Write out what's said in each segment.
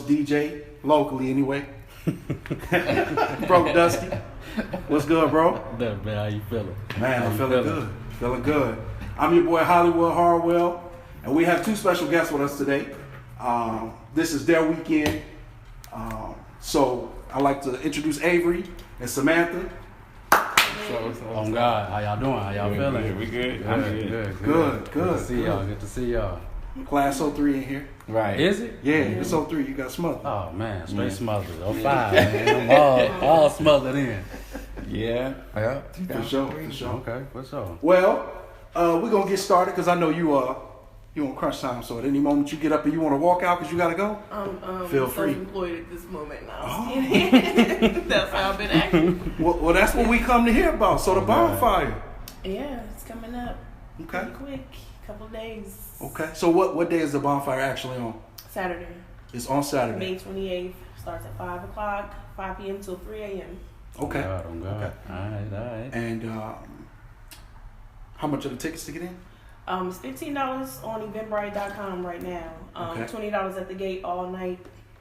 dopest DJ, locally anyway. Bro, Dusty. What's good, bro? Man, how you feeling? Man, I'm feeling good. Feeling good. I'm your boy Hollywood Harwell, and we have two special guests with us today. This is their weekend. So I'd like to introduce Avory and Samantha. Oh God, how y'all doing? How y'all feeling? We good. Good. Good to see y'all. Good to see y'all. Class 03 in here. Right. Is it? Yeah, it's 03. You got smothered. Oh man, straight smothered. 05, man. I'm all smothered in. Yeah. Yeah. For sure. Okay, for sure. Well, we're going to get started because I know you on crunch time. So at any moment you get up and you want to walk out because you got to go, feel free. I'm employed at this moment now. Oh. That's how I've been acting. Well, that's what we come to hear about. So the bonfire. Yeah, it's coming up. Okay. Pretty quick. Couple of days. Okay. So what day is the bonfire actually on? Saturday. It's on Saturday. May 28th. Starts at 5 o'clock, 5 p.m. till 3 a.m. Okay. Oh God. Okay. All right. And how much are the tickets to get in? It's $15 on Eventbrite.com right now. Okay. $20 at the gate all night.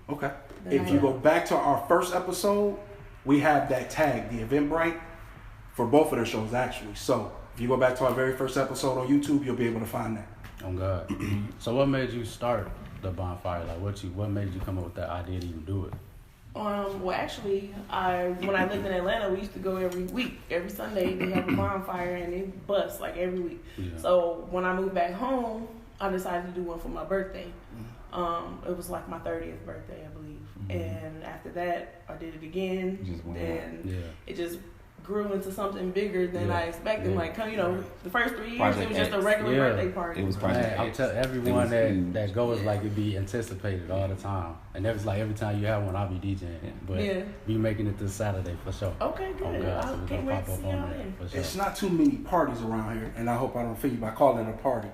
Okay. If you go back to our first episode, we have that tag, the Eventbrite, for both of the shows actually. So if you go back to our very first episode on YouTube, you'll be able to find that. Oh God. So what made you start the bonfire? Like what made you come up with that idea to even do it? Well, actually, when I lived in Atlanta, we used to go every week. Every Sunday, they have a bonfire, and it busts like every week. Yeah. So when I moved back home, I decided to do one for my birthday. It was like my 30th birthday, I believe. And after that, I did it again. It just grew into something bigger than I expected. Like, the first 3 years, it was just a regular birthday party. It was Project I'll X. tell everyone that goes like it be anticipated all the time, and that was like every time you have one, I'll be DJing, but be making it this Saturday for sure. Okay, good. Oh God, so I we're can't gonna wait pop to up see on y'all that then. for sure. It's not too many parties around here, and I hope I don't offend you by calling it a party,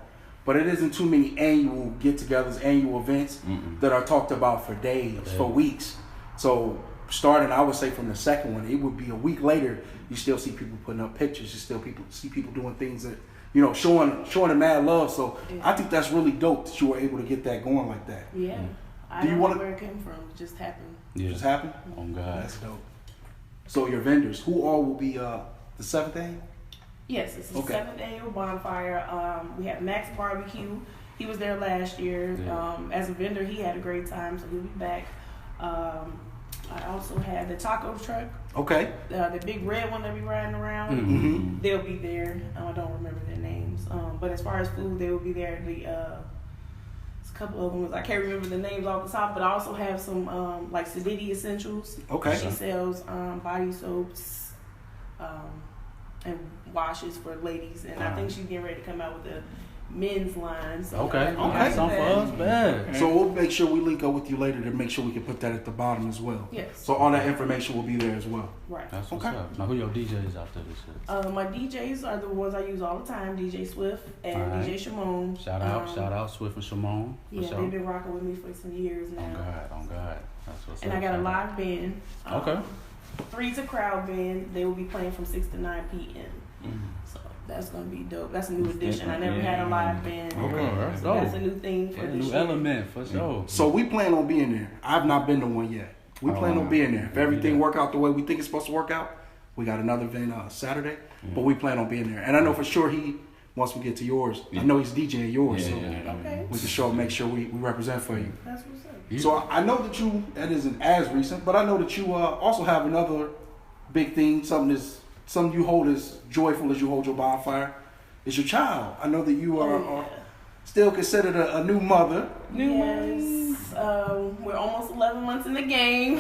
but it isn't too many annual get-togethers, annual events that are talked about for days, for weeks. So starting, I would say from the second one, it would be a week later. You still see people putting up pictures. You still see people doing things that, showing them mad love. So I think that's really dope that you were able to get that going like that. Yeah. I Do you don't wanna- know where it came from. It just happened. Yeah. Just happened? Oh God. That's dope. So your vendors, who all will be the 7th annual? Yes, it's the Okay. 7th annual bonfire. We have Max Barbecue. He was there last year. Yeah. As a vendor, he had a great time, so he'll be back. I also have the taco truck. Okay. The big red one that be riding around. Mm-hmm. They'll be there. I don't remember their names. But as far as food, they will be there. There's a couple of them. I can't remember the names off the top, but I also have some like Sedity Essentials. Okay. She sells body soaps and washes for ladies, and I think she's getting ready to come out with a men's line. So Okay. something For us, bad. So we'll make sure we link up with you later to make sure we can put that at the bottom as well. Yes. So all that information will be there as well. Right. That's what's Okay. up. Now who your DJs out there this year? My DJs are the ones I use all the time. DJ Swift and All right. DJ Shimon. Shout out, Swift and Shimon. For Yeah, sure. they've been rocking with me for some years now. On God. That's what's And up. I got a live band. Okay. 3's a crowd band. They will be playing from 6 to 9 p.m. So that's gonna be dope. That's a new addition. I never had a live band. Okay, that's So that's dope. a new thing for Yeah, this new year. element for sure. So we plan on being there. I've not been to one yet. We plan on being there. If everything work out the way we think it's supposed to work out, we got another event Saturday. But we plan on being there. And I know for sure once we get to yours, I know he's DJing yours. So Okay. we can make sure we represent for you. That's what's up. So I know that isn't as recent, but I know that you also have another big thing, something you hold as joyful as you hold your bonfire, is your child. I know that you are still considered a new mother. Yes. We're almost 11 months in the game.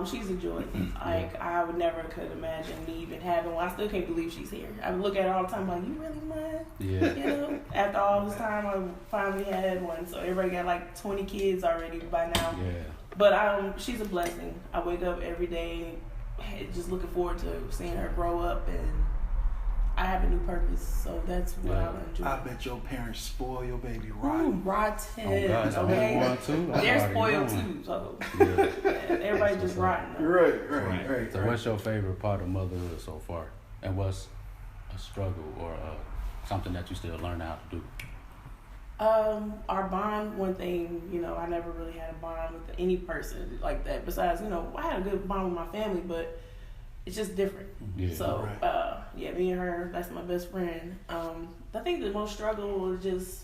She's a joy. Like, I would never could imagine me even having one. I still can't believe she's here. I look at her all the time like, you really mine? Yeah. After all this time, I finally had one. So everybody got like 20 kids already by now. Yeah. But she's a blessing. I wake up every day just looking forward to seeing her grow up, and I have a new purpose, so that's what I enjoy. I bet your parents spoil your baby Ooh, rotten. rotten. Oh God, Okay? one too. They're spoiled too, so everybody just rotten. Right. So what's your favorite part of motherhood so far? And what's a struggle or something that you still learn how to do? Our bond, one thing, you know, I never really had a bond with any person like that. Besides, you know, I had a good bond with my family, but it's just different. Yeah. So, me and her, that's my best friend. I think the most struggle was just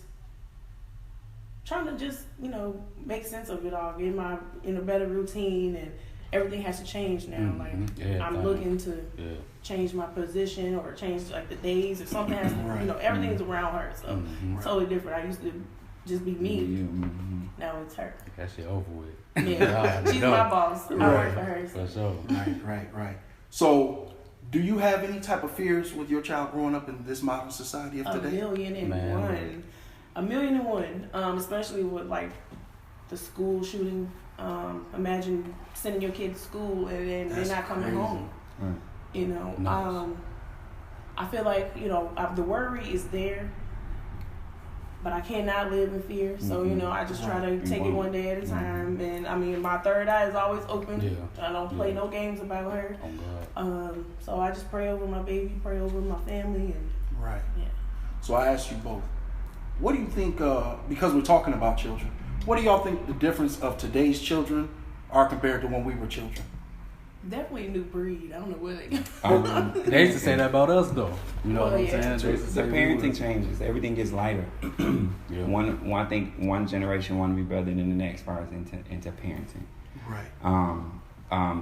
trying to just, you know, make sense of it all, get in a better routine, and everything has to change now. Mm-hmm. Like, I'm looking to change my position or change like the days or something has to, you know, everything's around her. So totally different. I used to just be me. Mm-hmm. Now it's her. That shit over with. Yeah. She's my boss. I work for her. So. For sure. Right. So, do you have any type of fears with your child growing up in this modern society of today? 1,000,001. 1,000,001. Especially with like the school shooting. Imagine sending your kid to school and then they're not coming home. Right. You know, nice. I feel like, you know, the worry is there, but I cannot live in fear. So, you know, I just try to take it one day at a time. And I mean, my third eye is always open. Yeah. I don't play no games about her. Oh, God. So I just pray over my baby, pray over my family. And right. Yeah. So I ask you both, what do you think, because we're talking about children, what do y'all think the difference of today's children are compared to when we were children? Definitely a new breed. I don't know what they used to say that about us, though. You know what I'm saying? The parenting changes. Everything gets lighter. I think one generation want to be better than the next as far as into parenting. Right.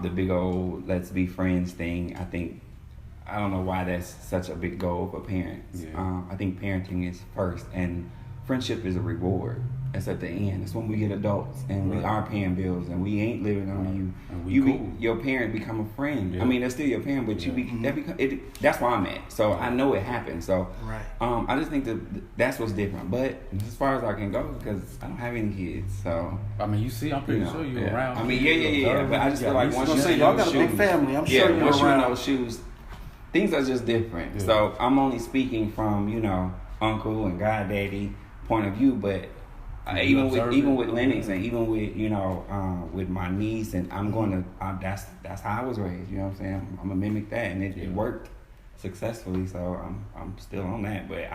The big old let's be friends thing, I don't know why that's such a big goal for parents. Yeah. I think parenting is first, and friendship is a reward. It's at the end. It's when we get adults and we are paying bills and we ain't living on you. Your parent become a friend. Yeah. I mean, they're still your parent, but that's where I'm at. So I know it happened. So I just think that's what's different. But as far as I can go, because I don't have any kids, so I mean, you see, I'm pretty sure you're around. I mean, yeah. But I just feel like once you y'all got a big family, I'm sure you're once around. you're in those shoes, things are just different. Yeah. So I'm only speaking from uncle and goddaddy point of view, but. Even with Lennox and even with with my niece, and I'm going to that's how I was raised. You know what I'm saying? I'm gonna mimic that, and it worked successfully. So I'm still on that, but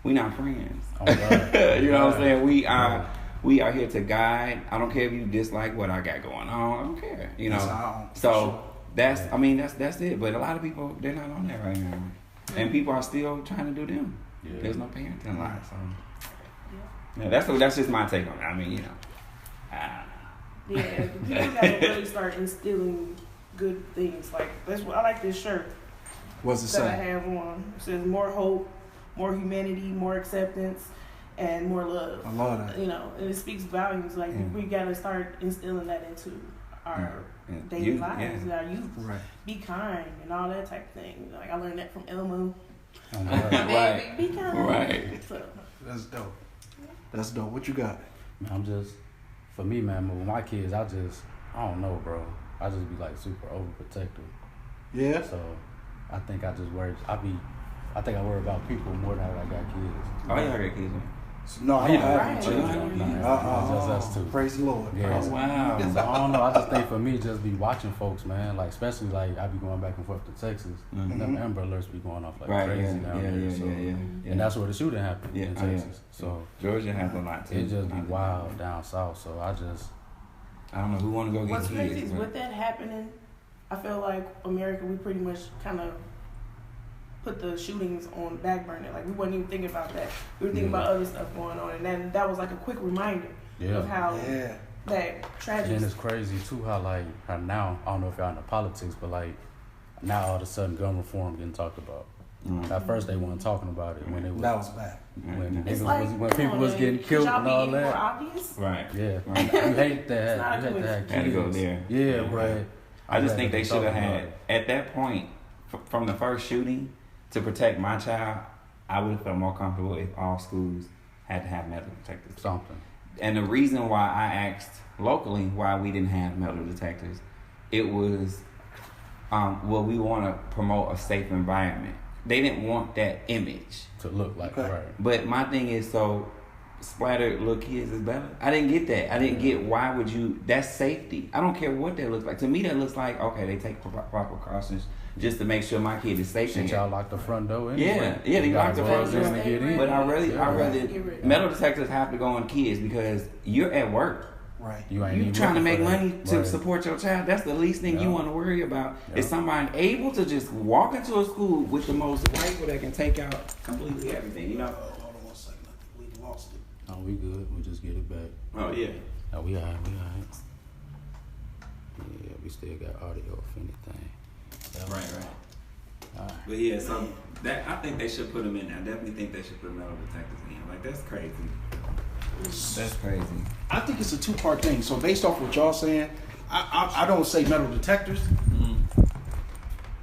we not friends. Oh, you know what I'm saying? We are here to guide. I don't care if you dislike what I got going on. I don't care. You know. So that's it. But a lot of people, they're not on that right now, and people are still trying to do them. Yeah. There's no parenting life. So. Yeah, that's just my take on it. I mean, Yeah, people gotta really start instilling good things. Like I like this shirt. What's it say? That I have on. It says more hope, more humanity, more acceptance, and more love. I love that. You know, and it speaks volumes. Like we gotta start instilling that into our daily lives and our youth. Right. Be kind and all that type of thing. Like I learned that from Elmo. Right. Be kind. Right. So. That's dope. That's dope. What you got? Man, for me, man, with my kids, I don't know, bro. I just be like super overprotective. Yeah. So I think I just worry. I think I worry about people more than I got kids. Oh, you got kids, man. No, I don't have children. Just us two. Praise the Lord. Yeah. Oh, wow. So I don't know. I just think for me, just be watching folks, man. Like especially like I be going back and forth to Texas, and them Amber Alerts be going off like crazy down there. And that's where the shooting happened in Texas. So Georgia has a lot too. It just be wild down south. So I don't know who want to go get What's kids. crazy is with that happening, I feel like America, we pretty much kind of put the shootings on the back burner. Like we wasn't even thinking about that. We were thinking about other stuff going on, and then that was like a quick reminder of how that tragedy. And it's crazy too how now I don't know if y'all into politics, but like now all of a sudden gun reform getting talked about. At first they weren't talking about it when it was. That was back. When people was getting killed and all that. More obvious? Right. Yeah. You hate that. You hate to have kids. Had to go there. Yeah, but I just think they should have had at that point from the first shooting. To protect my child, I would have felt more comfortable if all schools had to have metal detectors. Something. And the reason why I asked locally why we didn't have metal detectors, it was, we want to promote a safe environment. They didn't want that image to look like right. But my thing is, so splattered little kids is better. I didn't get that. I didn't get why would you. That's safety. I don't care what that looks like. To me, that looks like okay. They take proper precautions just to make sure my kid is safe. Since y'all lock the front door anyway. Yeah, they lock the front door. Get in. But I really, metal detectors have to go on kids because you're at work. Right. You trying to make money to support your child. That's the least thing you want to worry about. Is somebody able to just walk into a school with the most rifle that can take out completely everything, you know? Hold on 1 second. I think we lost it. Oh, we good. We just get it back. Oh, yeah. Oh, we all right. Yeah, we still got audio if anything. Right. All right. But yeah, so that I think they should put them in there. I definitely think they should put metal detectors in. Like, that's crazy. That's crazy. I think it's a two-part thing. So based off what y'all saying, I don't say metal detectors. Mm-hmm.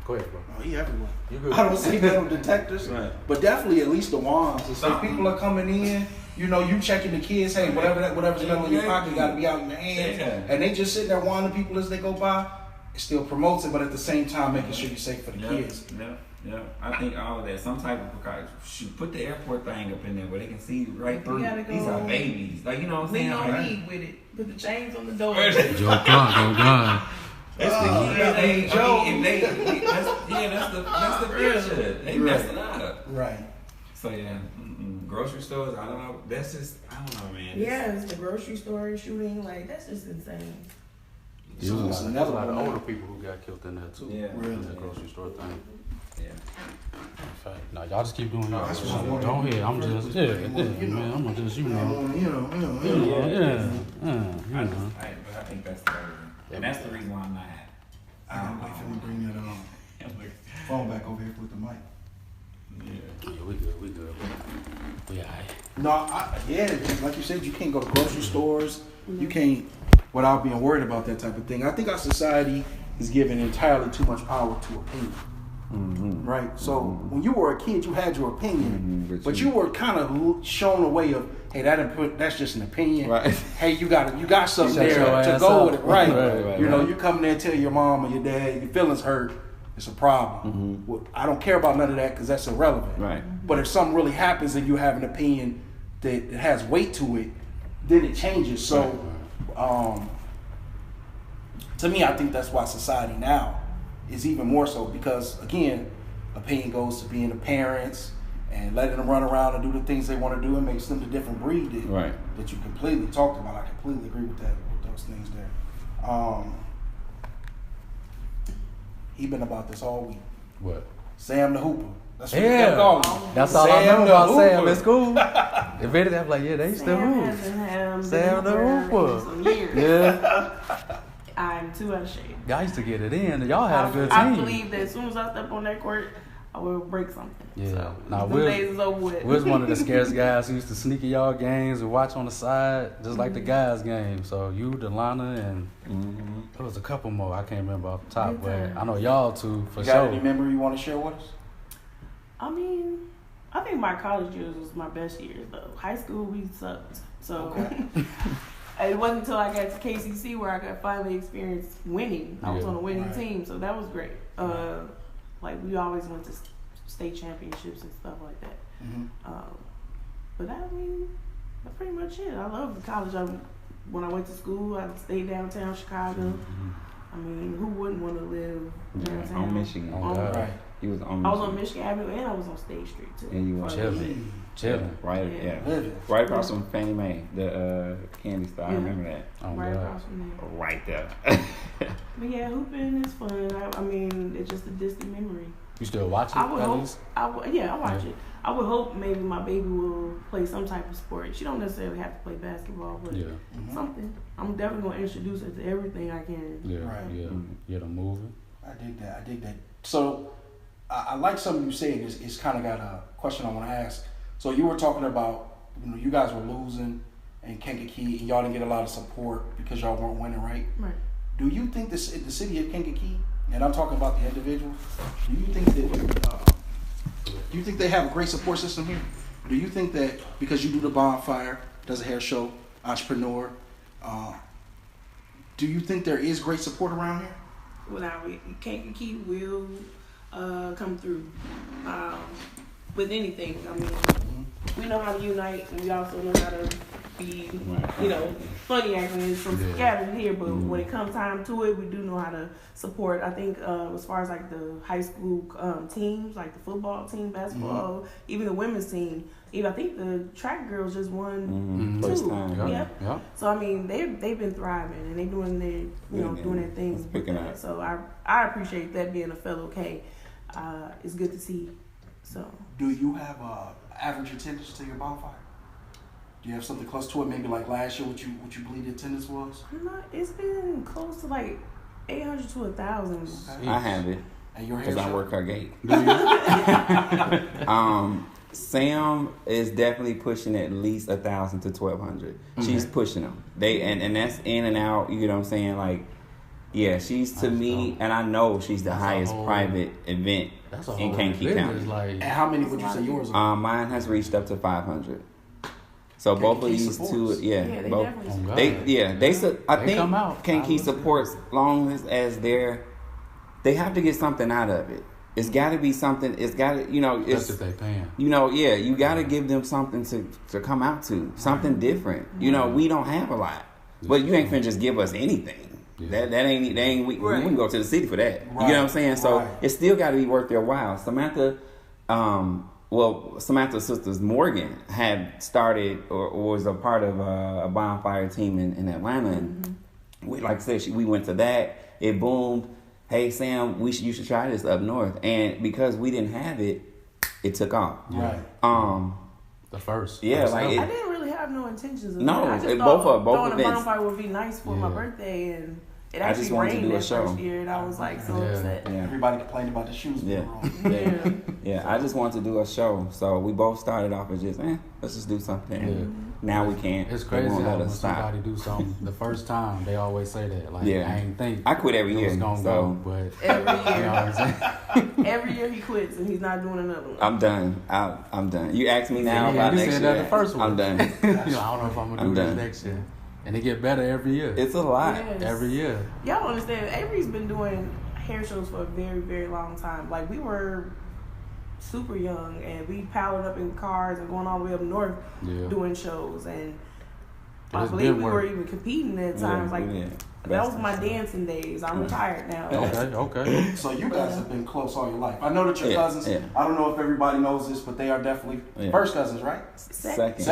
Go ahead, bro. Oh, he everywhere. I don't say metal detectors, right. But definitely at least the wands. So people are coming in, you know, you checking the kids, hey, whatever's metal in your pocket got to be out in your hands. And they just sitting there wanding people as they go by. It still promotes it, but at the same time making sure you're safe for the kids. Yeah, I think all of that, some type of precaution. Should put the airport thing up in there where they can see right through. These are babies. Like, you know what I'm saying? We don't need with it. Put the chains on the door. Joe God. That's the key. That's the picture. They messing up. Right. So yeah, grocery stores. I don't know. That's just I don't know, man. Yeah, it's the grocery store shooting. Like that's just insane. There was a lot of older people who got killed in there too. Yeah, really. The grocery store thing. Yeah. In fact, now y'all just keep doing y'all. That's what I want. Go ahead. I'm just man. I'm just I think that's the reason. And that's the reason why I'm not happy. I can't wait for me to bring that phone back over here with the mic. Yeah, we good. We all right. No, like you said, you can't go to grocery stores. You can't without being worried about that type of thing. I think our society is giving entirely too much power to opinion. Mm-hmm. Right? So when you were a kid, you had your opinion, but you were kind of shown a way of, hey, that's just an opinion. Right. Hey, you got something there to go with it. Right. You know, you come there and tell your mom or your dad, your feelings hurt, it's a problem. Mm-hmm. Well, I don't care about none of that because that's irrelevant. Right. But if something really happens and you have an opinion that has weight to it, then it changes. So, to me, I think that's why society now is even more so because, again, opinion goes to being the parents and letting them run around and do the things they want to do and makes them the different breed that you completely talked about. I completely agree with that, with those things there. He been about this all week. What? Sam the Hooper. That's what they call him. That's all I know about Sam in school. If anything, I'm like, yeah, they still hoop. Sam the Hooper. Yeah. I'm too out of shape. Y'all used to get it in. Y'all had a good team. I believe that as soon as I step on that court, I will break something. Yeah. So, now, the days is over with. Will's one of the scarce guys who used to sneak in y'all games and watch on the side, just like the guys' game. So you, Delana, and there was a couple more. I can't remember off the top, but I know y'all two for sure. Got any memory you want to share with us? I mean, I think my college years was my best years, though. High school, we sucked. So it wasn't until I got to KCC where I could finally experience winning. I was on a winning team, so that was great. Like, we always went to state championships and stuff like that. But I mean, that's pretty much it. I love the college. When I went to school, I stayed downtown Chicago. I mean, who wouldn't want to live downtown? On Michigan. Right. He was on Michigan. I was on Michigan Avenue and I was on State Street too. And you were chilling. Right across from Fannie Mae, the candy store. I remember that. Right across from there. Right there. But yeah, hooping is fun. I mean, it's just a distant memory. You still watch it? I would hope. I watch it. I would hope maybe my baby will play some type of sport. She don't necessarily have to play basketball, but something. I'm definitely gonna introduce her to everything I can. Get them moving. I dig that. So I like something you said. It's kind of got a question I want to ask. So you were talking about, you guys were losing in Kankakee and y'all didn't get a lot of support because y'all weren't winning, right? Right. Do you think the city of Kankakee, and I'm talking about the individuals, do you think that do you think they have a great support system here? Do you think that because you do the Bonfire, does a hair show, entrepreneur, do you think there is great support around here? Without Kankakee will come through with anything. I mean, we know how to unite, and we also know how to be, funny acting and some scattered here. But when it comes time to it, we do know how to support. I think as far as like the high school teams, like the football team, basketball, even the women's team. Even I think the track girls just won 2. First time. Yeah. So I mean, they've been thriving and they doing their doing their things. Picking up. So I appreciate that being a fellow K. It's good to see. So. Do you have average attendance to your bonfire? Do you have something close to it? Maybe like last year, what you believe the attendance was? It's been close to like 800 to 1,000. Okay. I have it. And your because I work her gate. Sam is definitely pushing at least 1,000 to 1,200. She's pushing them. And that's in and out. You know what I'm saying? Like, yeah, she's to me, and I know she's the highest private event in Kankakee County. And how many would you say yours are? Mine has reached up to 500. So both of these two, both. I think Kankakee supports long as they have to get something out of it. It's got to be something. It's got to, it's. That's what they paying. You got to give them something to come out to, something different. We don't have a lot, but you ain't finna just give us anything. Yeah. That ain't we can go to the city for that. Right. You know what I'm saying? So it still got to be worth their while. Samantha, Samantha's sisters Morgan had started or was a part of a bonfire team in Atlanta, and we, like I said, we went to that. It boomed. Hey Sam, you should try this up north, and because we didn't have it, it took off. Right. The first. Yeah, first like I didn't really have no intentions of no, that. I just both throwing events. a bonfire would be nice for my birthday, and it actually rained that first year, and I was like so upset. Yeah. Everybody complained about the shoes being wrong. Yeah. I just wanted to do a show, so we both started off as just, let's just do something. Yeah. Now we can't. It's crazy how when somebody do something the first time, they always say that. Like, I ain't think. I quit every year. It was gonna go, but every year. You know what I'm saying? Every year he quits and he's not doing another one. I'm done. I'm done. You ask me now about next year. You said that the first one. I'm done. I don't know if I'm gonna do this next year. And it get better every year. It's a lot. Yes. Every year. Y'all understand, Avery's been doing hair shows for a very, very long time. Like, we were super young and we piled up in cars and going all the way up north doing shows. And I believe we were even competing at times. That was my dancing days. I'm retired now. Okay. So you guys have been close all your life. I know that your cousins, I don't know if everybody knows this, but they are definitely first cousins, right? Second.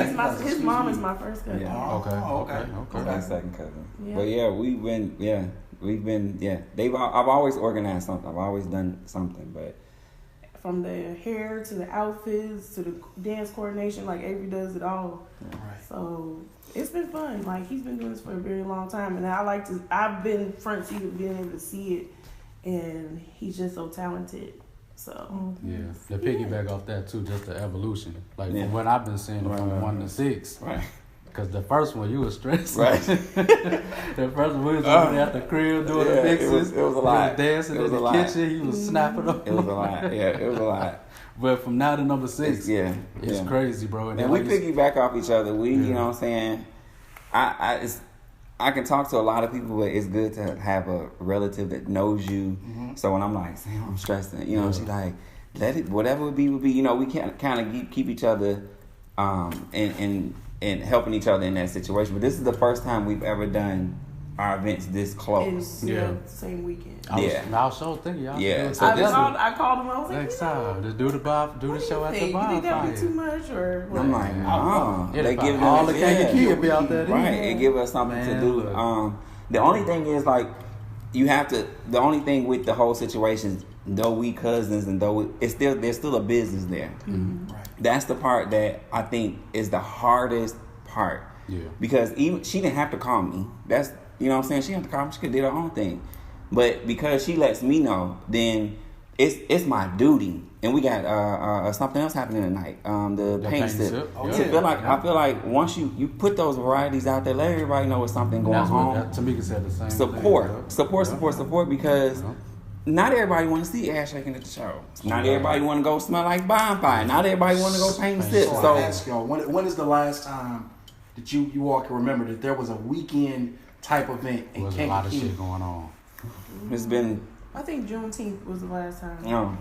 His mom is my first cousin. Yeah. Okay. Second cousin. Yeah. But we've been I've always organized something. I've always done something, but from the hair to the outfits to the dance coordination, like Avery does it all. Right. So it's been fun. Like, he's been doing this for a very long time, and I've been front seat of being able to see it, and he's just so talented. So to piggyback off that too, just the evolution. Like from what I've been seeing from 1 to 6. Right. Because the first one, you was stressed. Right. The first one, we was over there at the crib doing the mixes. It was a lot. He was dancing in the kitchen. He was snapping up. It was a lot. Yeah, it was a lot. But from now to number 6, it's crazy, bro. And we piggyback off each other. We, you know what I'm saying? I can talk to a lot of people, but it's good to have a relative that knows you. Mm-hmm. So when I'm like, Sam, I'm stressing, she's like, let it, whatever it be, we can kind of keep each other, and helping each other in that situation. But this is the first time we've ever done our events this close. Same weekend. I was so thinking y'all. Yeah. So I called him. I was like, next time, just do the show at the bonfire. You think that would be too much, or what? I'm like, they give all the Kankakee be out there. Right, and give us something to do. The only thing is, like, you have to. The only thing with the whole situation, though we cousins and there's still a business there. Mm-hmm. Right. That's the part that I think is the hardest part. Yeah. Because even she didn't have to call me. That's, you know what I'm saying? She didn't have to call me. She could do her own thing. But because she lets me know, then it's my duty. And we got something else happening tonight. The paint sip. I feel like once you put those varieties out there, let everybody know what's something going on. Tamika said the same Support, because not everybody want to see ass shaking at the show. Not everybody want to go smell like Bonfire. Not everybody want to go paint sip. So I ask y'all, when is the last time that you all can remember that there was a weekend type event in Kankakee? There's a lot of shit going on. It's been. I think Juneteenth was the last time. No.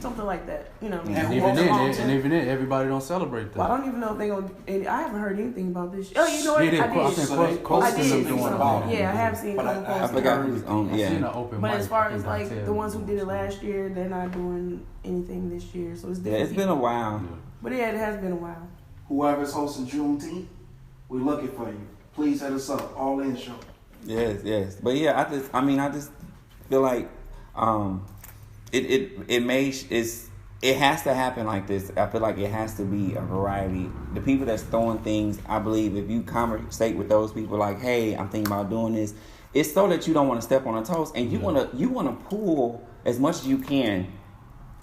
something like that, you know. And even then, everybody don't celebrate that. Well, I don't even know if they gonna. I haven't heard anything about this. Oh, you know what? I did. Yeah, I have seen. I forgot who's on. Yeah. But as far as like the ones who did it last year, they're not doing anything this year, so it's different. Yeah, it's been a while. But yeah, it has been a while. Whoever's hosting Juneteenth, we're looking for you. Please hit us up. All in show. Yes. But yeah, I just feel like it has to happen like this. I feel like it has to be a variety. The people that's throwing things, I believe, if you conversate with those people, like, hey, I'm thinking about doing this, it's so that you don't want to step on their toes, and you want to pull as much as you can,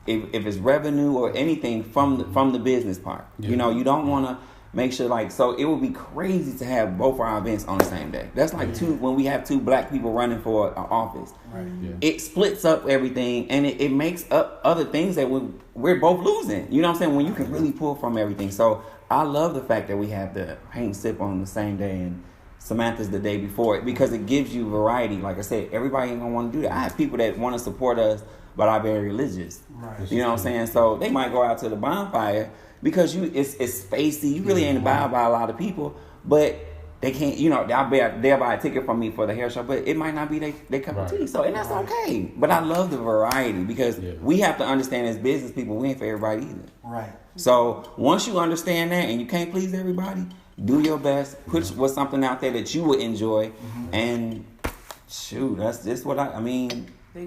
if it's revenue or anything from the business part. Yeah. You know, you don't want to make sure, like, so it would be crazy to have both our events on the same day. That's like when we have two black people running for an office. Right. Yeah. It splits up everything, and it makes up other things that we're both losing. You know what I'm saying? When you can really pull from everything. So I love the fact that we have the paint and sip on the same day, and Samantha's the day before it, because it gives you variety. Like I said, everybody ain't gonna want to do that. I have people that want to support us, but are very religious. Right. You know what I'm saying? So they might go out to the bonfire because it's spacey. You really ain't abide by a lot of people, but they can't, you know, they'll buy a ticket from me for the hair show, but it might not be their cup of tea. So, and that's okay. But I love the variety, because we have to understand as business people, we ain't for everybody either. Right. So once you understand that, and you can't please everybody, do your best, put what's something out there that you would enjoy, and shoot, that's just what I mean. I'm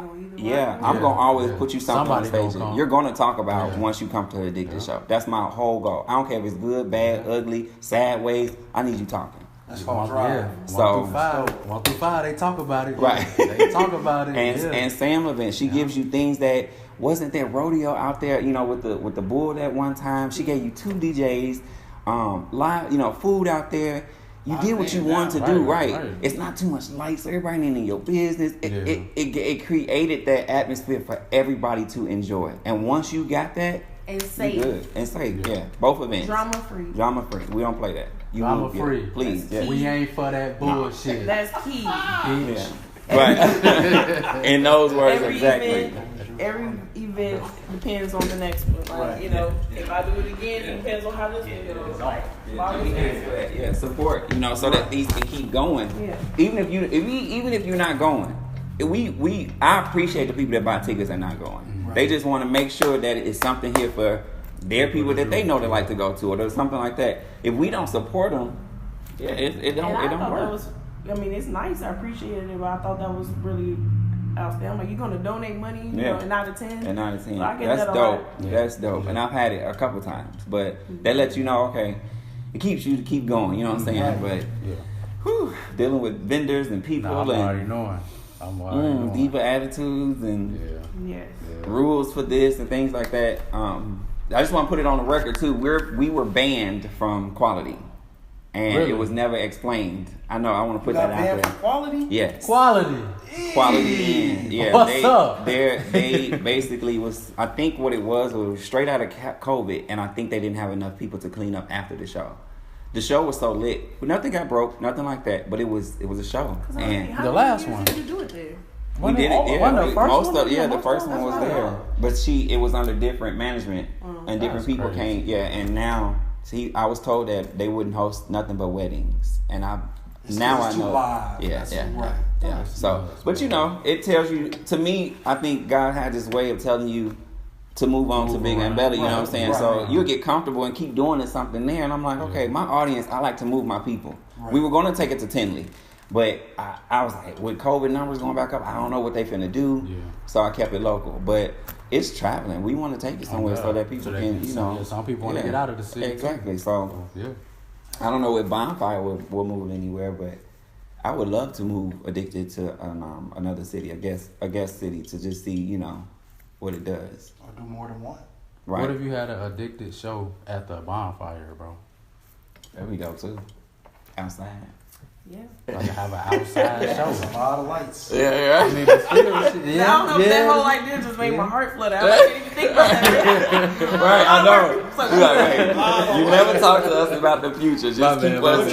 gonna always put you something on stage. You're gonna talk about once you come to the Addicted Show. That's my whole goal. I don't care if it's good, bad, ugly, sad ways. I need you talking. That's called drive. So 1 through 5, they talk about it. Right. They talk about it. And Sam Levin, she gives you things that wasn't there rodeo out there. You know, with the bull at one time. She gave you 2 DJs, live. You know, food out there. You did what you wanted to do, right? It's not too much lights, so everybody in your business. It created that atmosphere for everybody to enjoy. And once you got that, and safe, good and safe, both events, drama free. We don't play that. Drama free, please. We ain't for that bullshit. That's key. Yeah. Right. In those words, exactly. Every event depends on the next one. Like, you know, if I do it again, it depends on how this one goes. Like, support, you know, so that these can keep going. Yeah. Even if you're not going, I appreciate the people that buy tickets and not going. Right. They just want to make sure that it's something here for their people that they know they like to go to, or something like that. If we don't support them, it don't work. It's nice. I appreciate it, but I thought that was really outstanding. I'm like, you're gonna donate money, you know, and not attend. And not attend. So that's dope. That's dope. And I've had it a couple times, but that lets you know, okay, it keeps you to keep going. You know what I'm saying? But dealing with vendors and people, I'm already knowing. Diva attitudes and rules for this and things like that. I just want to put it on the record too. We were banned from quality. And it was never explained. I know. I want to put that out there. Quality? Yes. Quality. Yeah. What's up? They basically was. I think what it was straight out of COVID, and I think they didn't have enough people to clean up after the show. The show was so lit, but nothing got broke, nothing like that. But it was a show. And the last one. Did you do it there? We did it. Yeah, the first one was there, but it was under different management, and different people came. Yeah, and now. See, I was told that they wouldn't host nothing but weddings, and I know. Yeah. So, but you know, it tells you. To me, I think God had this way of telling you to move on to bigger and better. You know what I'm saying? So you'll get comfortable and keep doing it something there. And I'm like, okay, my audience, I like to move my people. Right. We were going to take it to Tinley, but I was like, with COVID numbers going back up, I don't know what they finna do. Yeah. So I kept it local, but. It's traveling. We want to take it somewhere so that people can, you know. Some people want to get out of the city. Exactly. So, I don't know if Bonfire will move anywhere, but I would love to move Addicted to another city, a guest city, to just see, you know, what it does. Or do more than one. Right. What if you had an Addicted show at the Bonfire, bro? There we go, too. Outside. Yeah. Like have an outside show. A lot of lights. Yeah. I don't know if that whole idea just made my heart flutter. I can't even think about that. Right, I know. You never talk to us about the future. Just keep us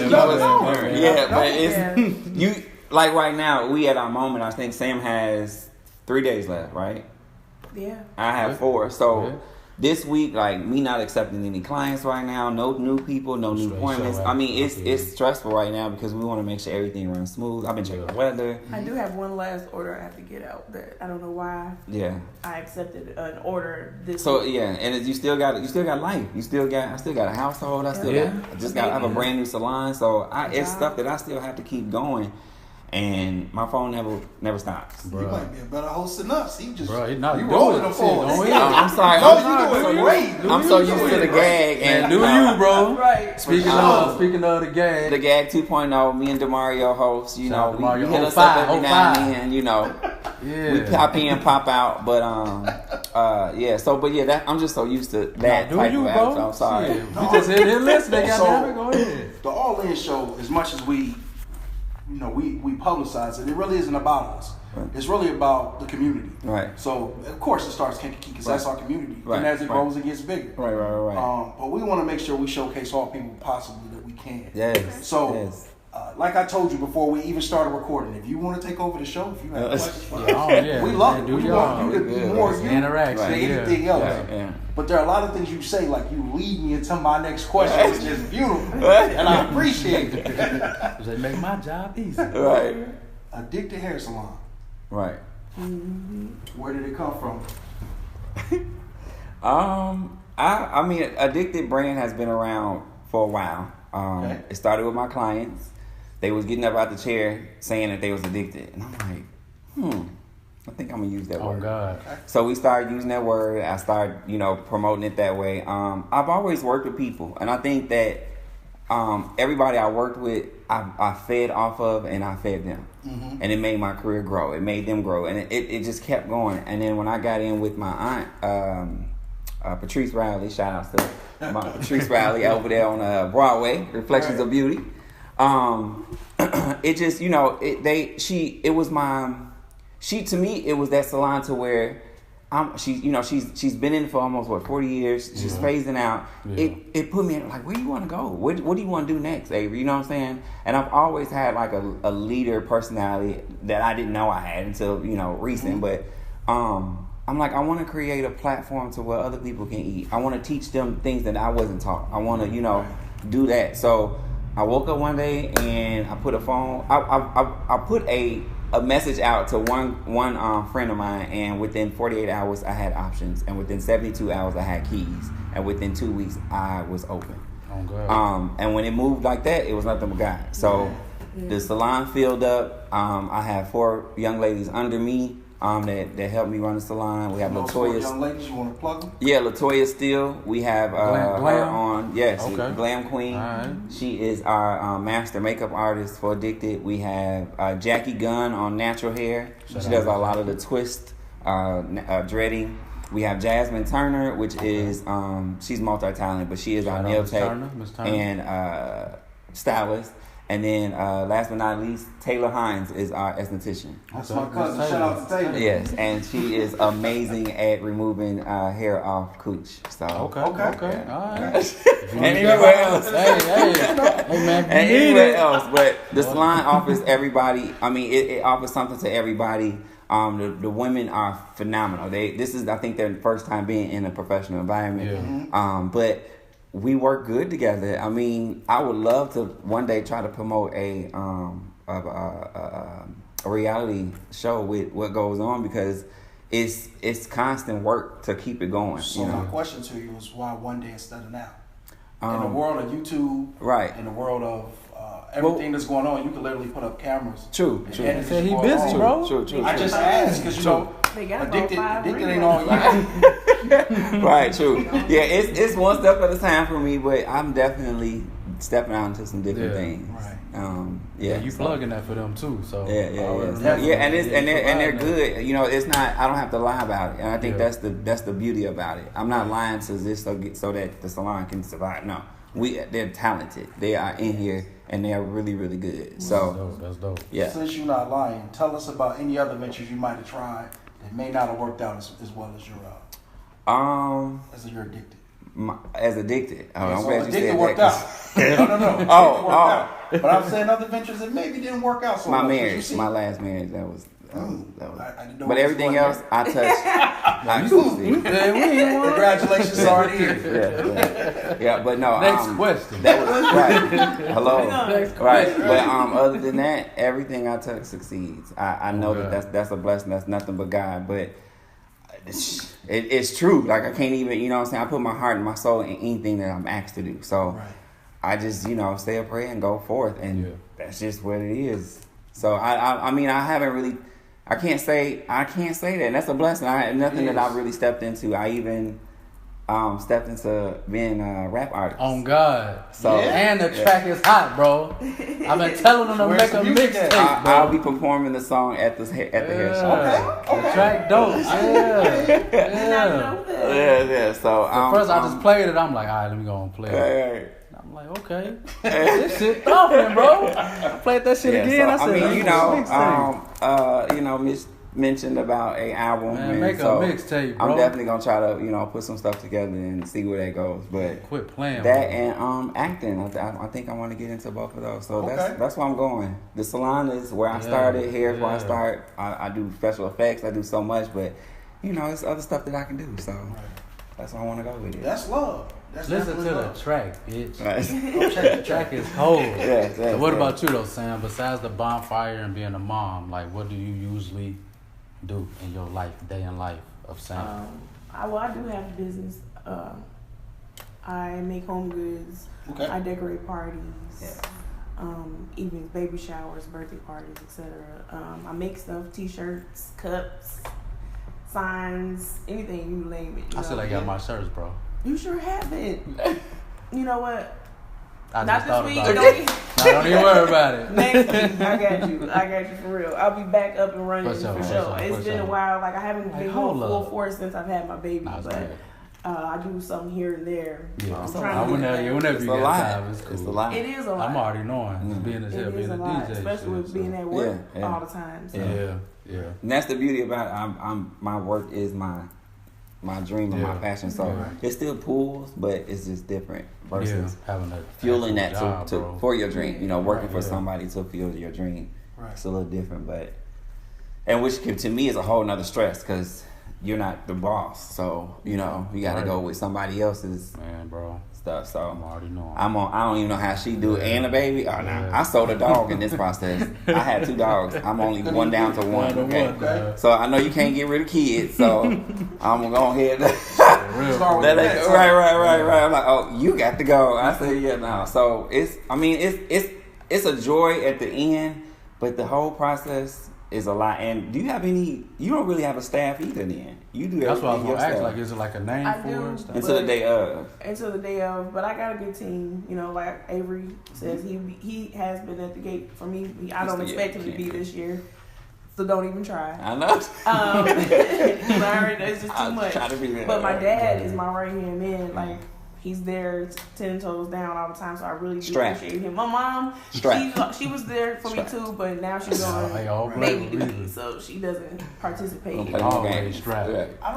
current. Yeah, but it's you. Like right now, we at our moment. I think Sam has 3 days left, right? Yeah. I have 4. So this week, like me not accepting any clients right now, no new people, no new appointments. I mean, it's stressful right now because we want to make sure everything runs smooth. I've been checking the weather. I do have one last order I have to get out that I don't know why. Yeah. I accepted an order this week. And you still got life. I still got a household. I have a brand new salon. So it's stuff that I still have to keep going. And my phone never stops. Bro. You might be a better host than us. He just you rolling the phone. I'm sorry. I'm so used to the gag. And do you, bro? Right. Speaking of the gag. The gag 2.0, me and DeMario host, we hit us up every now and then, we pop in, pop out, but I'm just so used to that type of act. I'm sorry. We just hit listening. Go ahead. The All In show, as much as we publicize it, it really isn't about us. Right. It's really about the community. Right. So, of course, it starts Kankakee because that's our community. Right. And as it grows, it gets bigger. Right. But we want to make sure we showcase all people possibly that we can. Yes. So, like I told you before we even started recording, if you want to take over the show, if you have questions for us, we love it. We want you to be more interaction than anything else. Yeah. But there are a lot of things you say, like you lead me into my next question, which is beautiful, and I appreciate it. They make my job easy. Right. Addicted Hair Salon. Right. Mm-hmm. Where did it come from? I mean, Addicted brand has been around for a while. It started with my clients. They was getting up out the chair saying that they was addicted, and I'm like, I think I'm gonna use that word. Oh God! So we started using that word. I started, promoting it that way. I've always worked with people, and I think that everybody I worked with, I fed off of, and I fed them, and it made my career grow. It made them grow, and it just kept going. And then when I got in with my aunt, Patrice Riley, shout out to my Patrice Riley over there on Broadway, Reflections of Beauty. It just, to me, it was that salon to where she's been in for almost 40 years. She's phasing out. Yeah. It put me in like, where do you want to go? What do you want to do next, Avery? You know what I'm saying? And I've always had like a leader personality that I didn't know I had until recent. But I'm like, I want to create a platform to where other people can eat. I want to teach them things that I wasn't taught. I want to do that. So I woke up one day and I put a phone. I put a message out to one friend of mine, and within 48 hours I had options, and within 72 hours I had keys, and within 2 weeks I was open. Oh, God. And when it moved like that, it was nothing but God. So the salon filled up. I have 4 young ladies under me that helped me run the salon. We have Latoya. Young ladies, you want to plug them? Yeah, Latoya Steel. We have Glam? her on. Yes, okay. Glam Queen. Right. She is our master makeup artist for Addicted. We have Jackie Gunn on natural hair. She does a lot of the twist, dreading. We have Jazmine Turner, which is she's multi-talented, but she is our nail tech and stylist. And then, last but not least, Taylor Hines is our Esthetician. That's my cousin. Shout out to Taylor. Yes, and she is amazing at removing hair off cooch. So okay. All right. And anywhere else. Hey, man. And anywhere else. But the salon offers everybody. I mean, it offers something to everybody. The women are phenomenal. This is, I think, their first time being in a professional environment. Yeah. But we work good together. I mean, I would love to one day try to promote a reality show with what goes on, because it's constant work to keep it going. So my question to you is, why one day instead of now? In the world of YouTube, right? In the world of everything that's going on, you can literally put up cameras. True. He busy, bro. True. I just asked because addicted ain't all you. Right. True. Yeah, it's one step at a time for me, but I'm definitely stepping out into some different things. Right. You plugging that for them too. So yeah, and they're good. It's not. I don't have to lie about it, and I think that's the beauty about it. I'm not lying to this so that the salon can survive. No, they're talented. They are in here. And they are really, really good. So that's dope. Yeah. Since you're not lying, tell us about any other ventures you might have tried that may not have worked out as well as as you're addicted. As addicted. I'm so glad you said worked that. Out. No. But I'm saying other ventures that maybe didn't work out so my much. Marriage, my last marriage, that was But everything else I touched, I succeeded. Congratulations, already. Yeah, but no. Next question. That was right. Hello. Right, but other than that, everything I touch succeeds. I know that's a blessing. That's nothing but God. But it's true. Like I can't even, you know what I'm saying? I put my heart and my soul in anything that I'm asked to do. So I just, stay a prayer and go forth, and that's just what it is. So I mean, I haven't really. I can't say that, and that's a blessing. Nothing that I've really stepped into. I even stepped into being a rap artist. On God. So and the track is hot, bro. I've been telling them to make a mixtape. I'll be performing the song at the hair show. Okay. The track dope. Yeah. So first I just played it. I'm like, all right, let me go and play it. I'm like, okay, this shit thumping, bro. I played that shit again. So, I mean, Miss mentioned about a album. Man, make a mixtape, bro. I'm definitely gonna try to, put some stuff together and see where that goes. But quit playing that and acting. I think I want to get into both of those. So that's where I'm going. The salon is where I started. Hair is where I start. I do special effects. I do so much, but it's other stuff that I can do. So that's why I want to go with it. That's love. Listen to the track, bitch. Right. The track is cold. So what about you though, Sam? Besides the bonfire and being a mom, like what do you usually do in your life, day in life of Sam? I do have a business. I make home goods. Okay. I decorate parties, evenings, baby showers, birthday parties, etc. I make stuff: t-shirts, cups, signs, anything you name it. I still ain't got my shirts, bro. You sure haven't. You know what? Not this week. Don't even worry about it. Next week, I got you for real. I'll be back up and running for sure. It's been a while. Like I haven't been going full force since I've had my baby, but I do something here and there. Yeah, so whenever you get time, it's cool. It's a lot. It is a lot. I'm already knowing. Just being a DJ, especially with being at work all the time. So. Yeah. And that's the beauty about it. My work is my dream and my passion. So it still pulls, but it's just different versus having fueling that job, for your dream. Working for somebody to fuel your dream. Right. It's a little different, which to me is a whole nother stress because you're not the boss. So you got to go with somebody else's stuff. So I'm already knowing. I don't even know how she do it. And the baby. Oh no, I sold a dog in this process. I had 2 dogs. I'm only one down to one. Okay. So I know you can't get rid of kids. So I'm gonna go ahead. Right. I'm like, oh, you got to go. I said, yeah, no. So it's a joy at the end, but the whole process is a lot. And do you have you don't really have a staff either then. You do That's what I was going to ask, like, is it like a name for it? Until the day of. Until the day of, but I got a good team. Like Avory says, he has been at the gate for me. I don't expect him to be this year. So don't even try. I know. It's just too much. But my dad is my right hand man. Like he's there 10 toes down all the time. So I really do appreciate him. My mom, she was there for me too, but now she's on baby duty, so she doesn't participate. I don't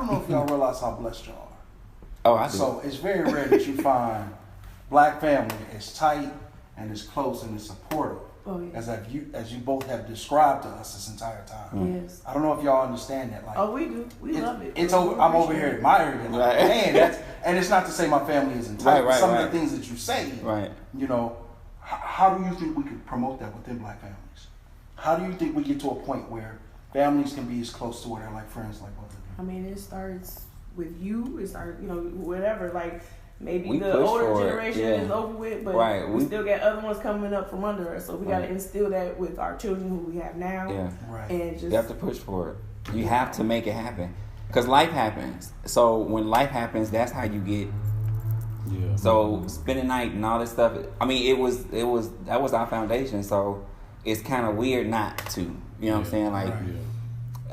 know if y'all realize how blessed y'all are. Oh, I do. So it's very rare that you find black family as tight and as close and as supportive. Oh, yeah. As you both have described to us this entire time. Yes. I don't know if y'all understand that. Like, we do. We love it. I'm over here admiring it. Like, man, and it's not to say my family isn't tight. Right, some of the things that you say, how do you think we could promote that within black families? How do you think we get to a point where families can be as close to where they're like friends like both of you? I mean, it starts with you. It starts, whatever. Like, maybe the older generation is over with, but we still got other ones coming up from under us. So we got to instill that with our children who we have now. Yeah. Right. And just, you have to push for it. You have to make it happen. Because life happens. So when life happens, that's how you get. Yeah. So spending night and all this stuff. I mean, that was our foundation. So it's kind of weird not to. You know what I'm saying? Like,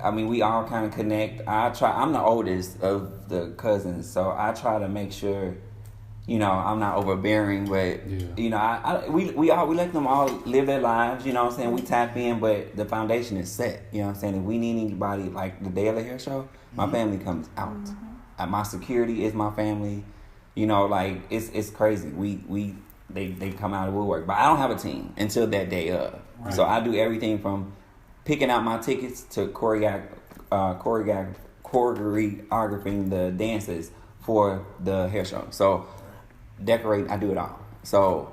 I mean, we all kind of connect. I'm the oldest of the cousins, so I try to make sure, I'm not overbearing, but we let them all live their lives. You know what I'm saying? We tap in, but the foundation is set. You know what I'm saying? If we need anybody, like the day of the hair show, my family comes out. My security is my family. Like it's crazy. They come out of woodwork, but I don't have a team until that day of. Right. So I do everything from picking out my tickets to choreographing the dances for the hair show. So decorate, I do it all. So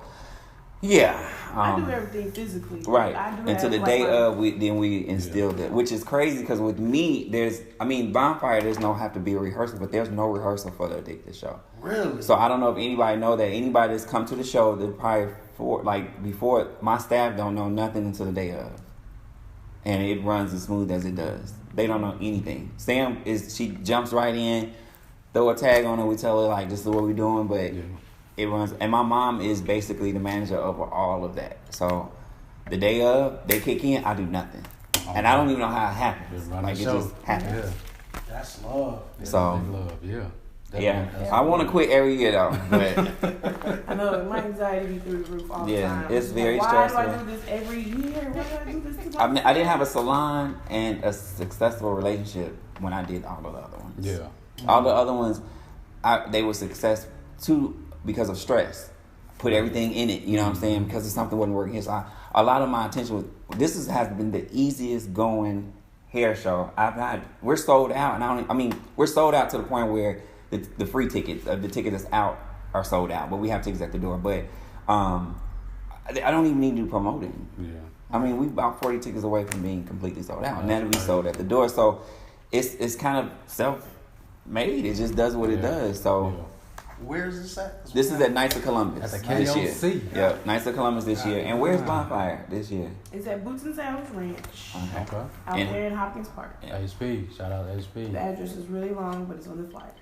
yeah, I do everything physically. Right. I do until the day of, we instilled it, which is crazy because with me, Bonfire, there's no have to be a rehearsal, but there's no rehearsal for the Addicted show. Really? So I don't know if anybody know that. Anybody that's come to the show, that probably before my staff don't know nothing until the day of, and it runs as smooth as it does. They don't know anything. Sam she jumps right in, throw a tag on her. We tell her like this is what we're doing, but it runs. And my mom is basically the manager over all of that. So the day of they kick in, I do nothing, and I don't even know how it happens. Like it just happens. Yeah. That's love. So love, yeah. I want to quit every year though, but I know my anxiety be through the roof all the time. It's very why stressful. Why do I do this every year? Why do I do this to I didn't have a salon and a successful relationship when I did all of the other ones. Yeah, all the other ones, they were success too because of stress. Put everything in it, you know what I'm saying? Because if something wasn't working here, so a lot of my attention was. Has been the easiest going hair show I've had. We're sold out, and we're sold out to the point where the free tickets, the ticket that's out, are sold out. But we have tickets at the door. But I don't even need to do promoting. Yeah. We about 40 tickets away from being completely sold out, and that'll be sold at the door. So it's kind of self-made. It just does what it does. So. Yeah. Where's this at? This is at Knights of Columbus at the this KOC. year. Yeah, Knights of Columbus this year. And where's Bonfire this year? It's at Boots and Saddles Ranch. Okay. Out there in Hopkins Park. HP. Shout out to HP. The address is really long, but it's on the flyer.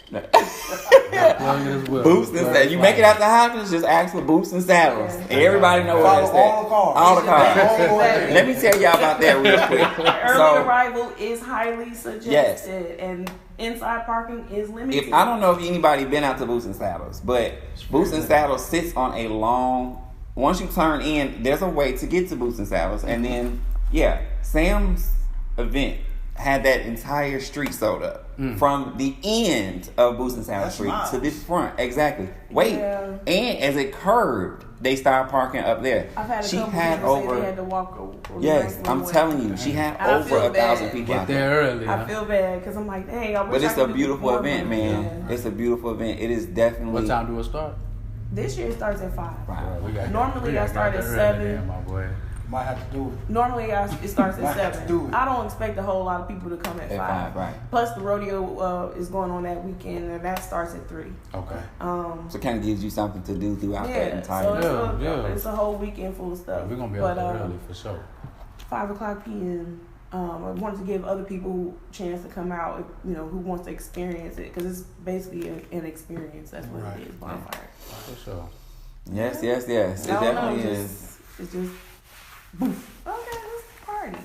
Boots and Saddles. You make it out the Hopkins, just ask for Boots and Saddles. Yeah. Everybody knows where it's at. All the cars. Exactly. Let me tell y'all about that real quick. Early arrival is highly suggested, and inside parking is limited. I don't know if anybody been out to Boots and Saddles, but Boots and Saddles sits on a long. Once you turn in, there's a way to get to Boots and Saddles, and then Sam's event had that entire street sold up from the end of Boots and Saddles Street to the front. Exactly. And as it curved, they started parking up there. I've had a couple people say they had to walk over. Yes, I'm telling you, she had over 1,000 people out there. Early. I feel bad because I'm like, dang, I wish But it's I a could beautiful do event, man. Yeah. It's a beautiful event. It is definitely. What time do it start? This year it starts at 5. Right. Normally I start at 7. My boy. Might have to do it. Normally it starts at 7. it. I don't expect a whole lot of people to come at 5. Right. Plus the rodeo is going on that weekend, and that starts at 3. Okay. So it kind of gives you something to do throughout that entire. So it's a whole weekend full of stuff. We're gonna be out there early for sure. 5:00 p.m. I wanted to give other people a chance to come out, who wants to experience it, because it's basically an experience. That's what it is, Bonfire. For sure. Yes. It definitely is. It's just, boof. Okay, let's party.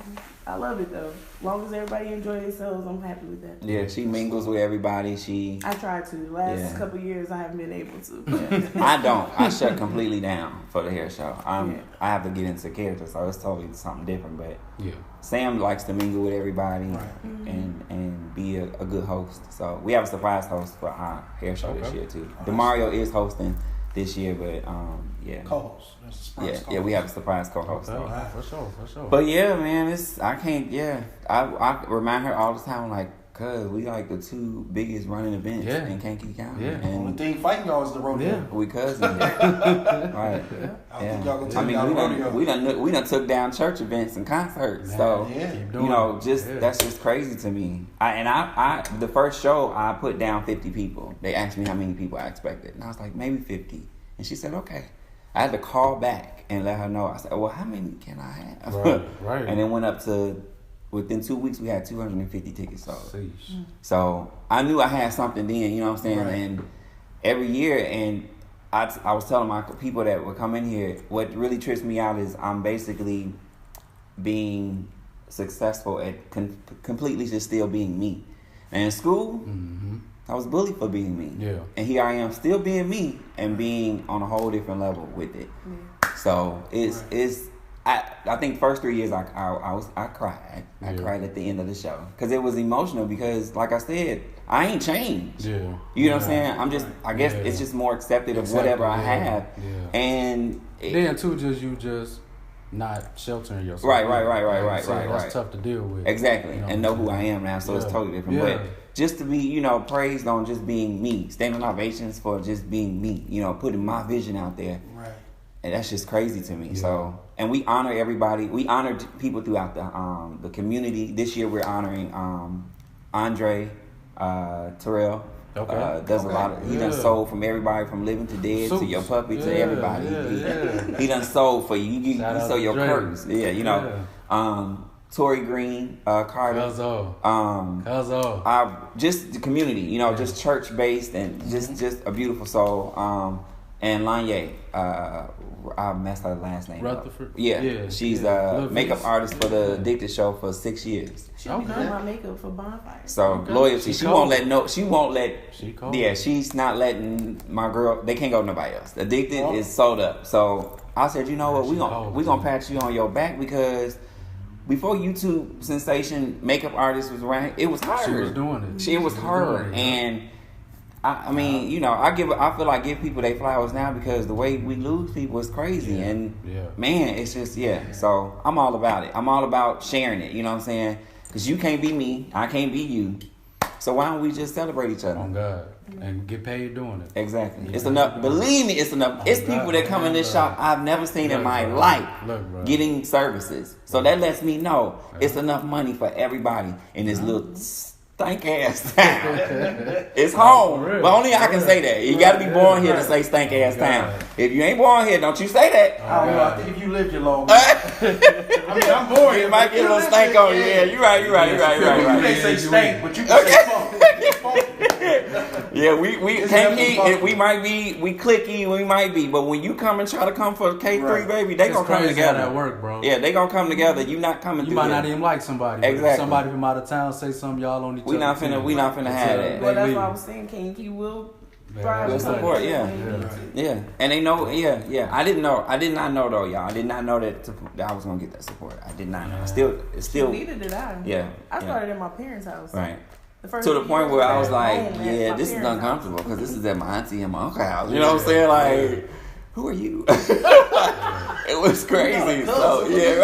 I love it though. As long as everybody enjoy themselves, I'm happy with that. Yeah, she mingles with everybody. I try to. The last couple of years, I haven't been able to. I don't. I shut completely down for the hair show. I have to get into character, so it's totally something different. But Sam likes to mingle with everybody and be a good host. So we have a surprise host for our hair show this year too. DeMario is hosting this year, but co-host. We have a surprise co-host. Okay. For sure. But man, I remind her all the time, like, cause we like the 2 biggest running events in Kankakee County. And the only thing fighting y'all is the rodeo. We cousins. Right. I think y'all gonna take me out of rodeo. We done took down church events and concerts. So that's just crazy to me. I the first show I put down 50 people. They asked me how many people I expected, and I was like, maybe 50. And she said, okay. I had to call back and let her know. I said, well, how many can I have? Right. And it went up to, within 2 weeks, we had 250 tickets sold. So I knew I had something then, you know what I'm saying? Right. And every year, and I was telling my people that would come in here, what really trips me out is I'm basically being successful at completely just still being me. And in school, I was bullied for being me. Yeah. And here I am still being me and being on a whole different level with it. So I think first 3 years I cried. I cried at the end of the show because it was emotional because, like I said, I ain't changed. Yeah. You know what I'm saying? I'm just, I guess it's just more accepted of whatever I have. Yeah. And then too, you not sheltering yourself. Right. That's tough to deal with. Exactly, you know, and know who I am now, so it's totally different. But just to be, praised on just being me, standing ovations for just being me, putting my vision out there. Right. And that's just crazy to me. Yeah. So, and we honor everybody. We honored people throughout the community. This year we're honoring Andre Terrell. Okay. Does a lot of. He done sold from everybody from living to dead to your puppy to everybody. He done sold for you. You sold your curtains. Tory Green, Carter. Cuzzo. Just the community, just church based and just a beautiful soul. And Lanye, I messed her last name Rutherford. up. Yeah. She's a makeup artist for the Addicted Show for 6 years. She'll be doing my makeup for Bonfire. So loyalty. She won't let. Yeah, she's not letting my girl. They can't go to nobody else. Addicted is sold up. So I said, you know what? We gonna pat you on your back because. Before YouTube sensation, makeup artist was around. It was her. She was doing it. It was her, and I mean, I feel like give people their flowers now because the way we lose people is crazy, and man, it's just So I'm all about it. I'm all about sharing it. You know what I'm saying? Because you can't be me, I can't be you. So why don't we just celebrate each other? Oh God, and get paid doing it. Exactly. It's enough. Believe me, it's enough. It's people that come in this shop I've never seen in my life getting services. So that lets me know it's enough money for everybody in this little stank ass town. It's home. But only I can say that. You got to be born here to say stank ass town. If you ain't born here, don't you say that. I don't know. I think if you lived here long I mean, I'm born here. You might get a little stank on you. Yeah, you're right. You may say stank, but you can say funky. Yeah, we can't be. We might be. We clicky. We might be. But when you come and try to come for K3, baby, they gonna come together. How that work, bro. Yeah, they gonna come together. You not coming. You might not even like somebody. Exactly. Somebody from out of town say something y'all on each other. We not finna have that. Well, that's why I was saying, K will thrive. Support, yeah. And they know, I did not know though, y'all. I did not know that I was gonna get that support. I did not know. Still. Neither did I. Yeah. I started in my parents' house. Right. To the point where I was like, this is uncomfortable because this is at my auntie and my uncle house. You know what I'm saying? Like, who are you? It was crazy. So so it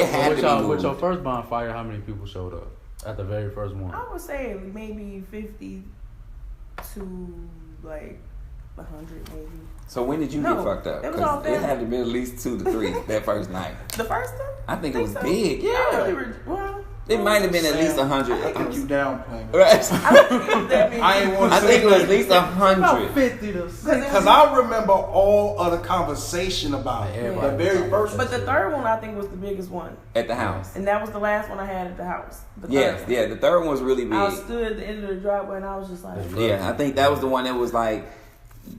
had to be moved. With your first Bonfire, how many people showed up at the very first one? I would say maybe 50 to like 100 maybe. So when did you get fucked up? Because it had to be at least 2 to 3 that first night. The first time? I think it was big. Yeah. It might have been at least 100. I think you downplaying. I think it was at least 100. About 50 because I remember all of the conversation about it. The very first one. But the third one I think was the biggest one. At the house. And that was the last one I had at the house. The third one was really big. I stood at the end of the driveway and I was just like... Yeah, I think that was the one that was like...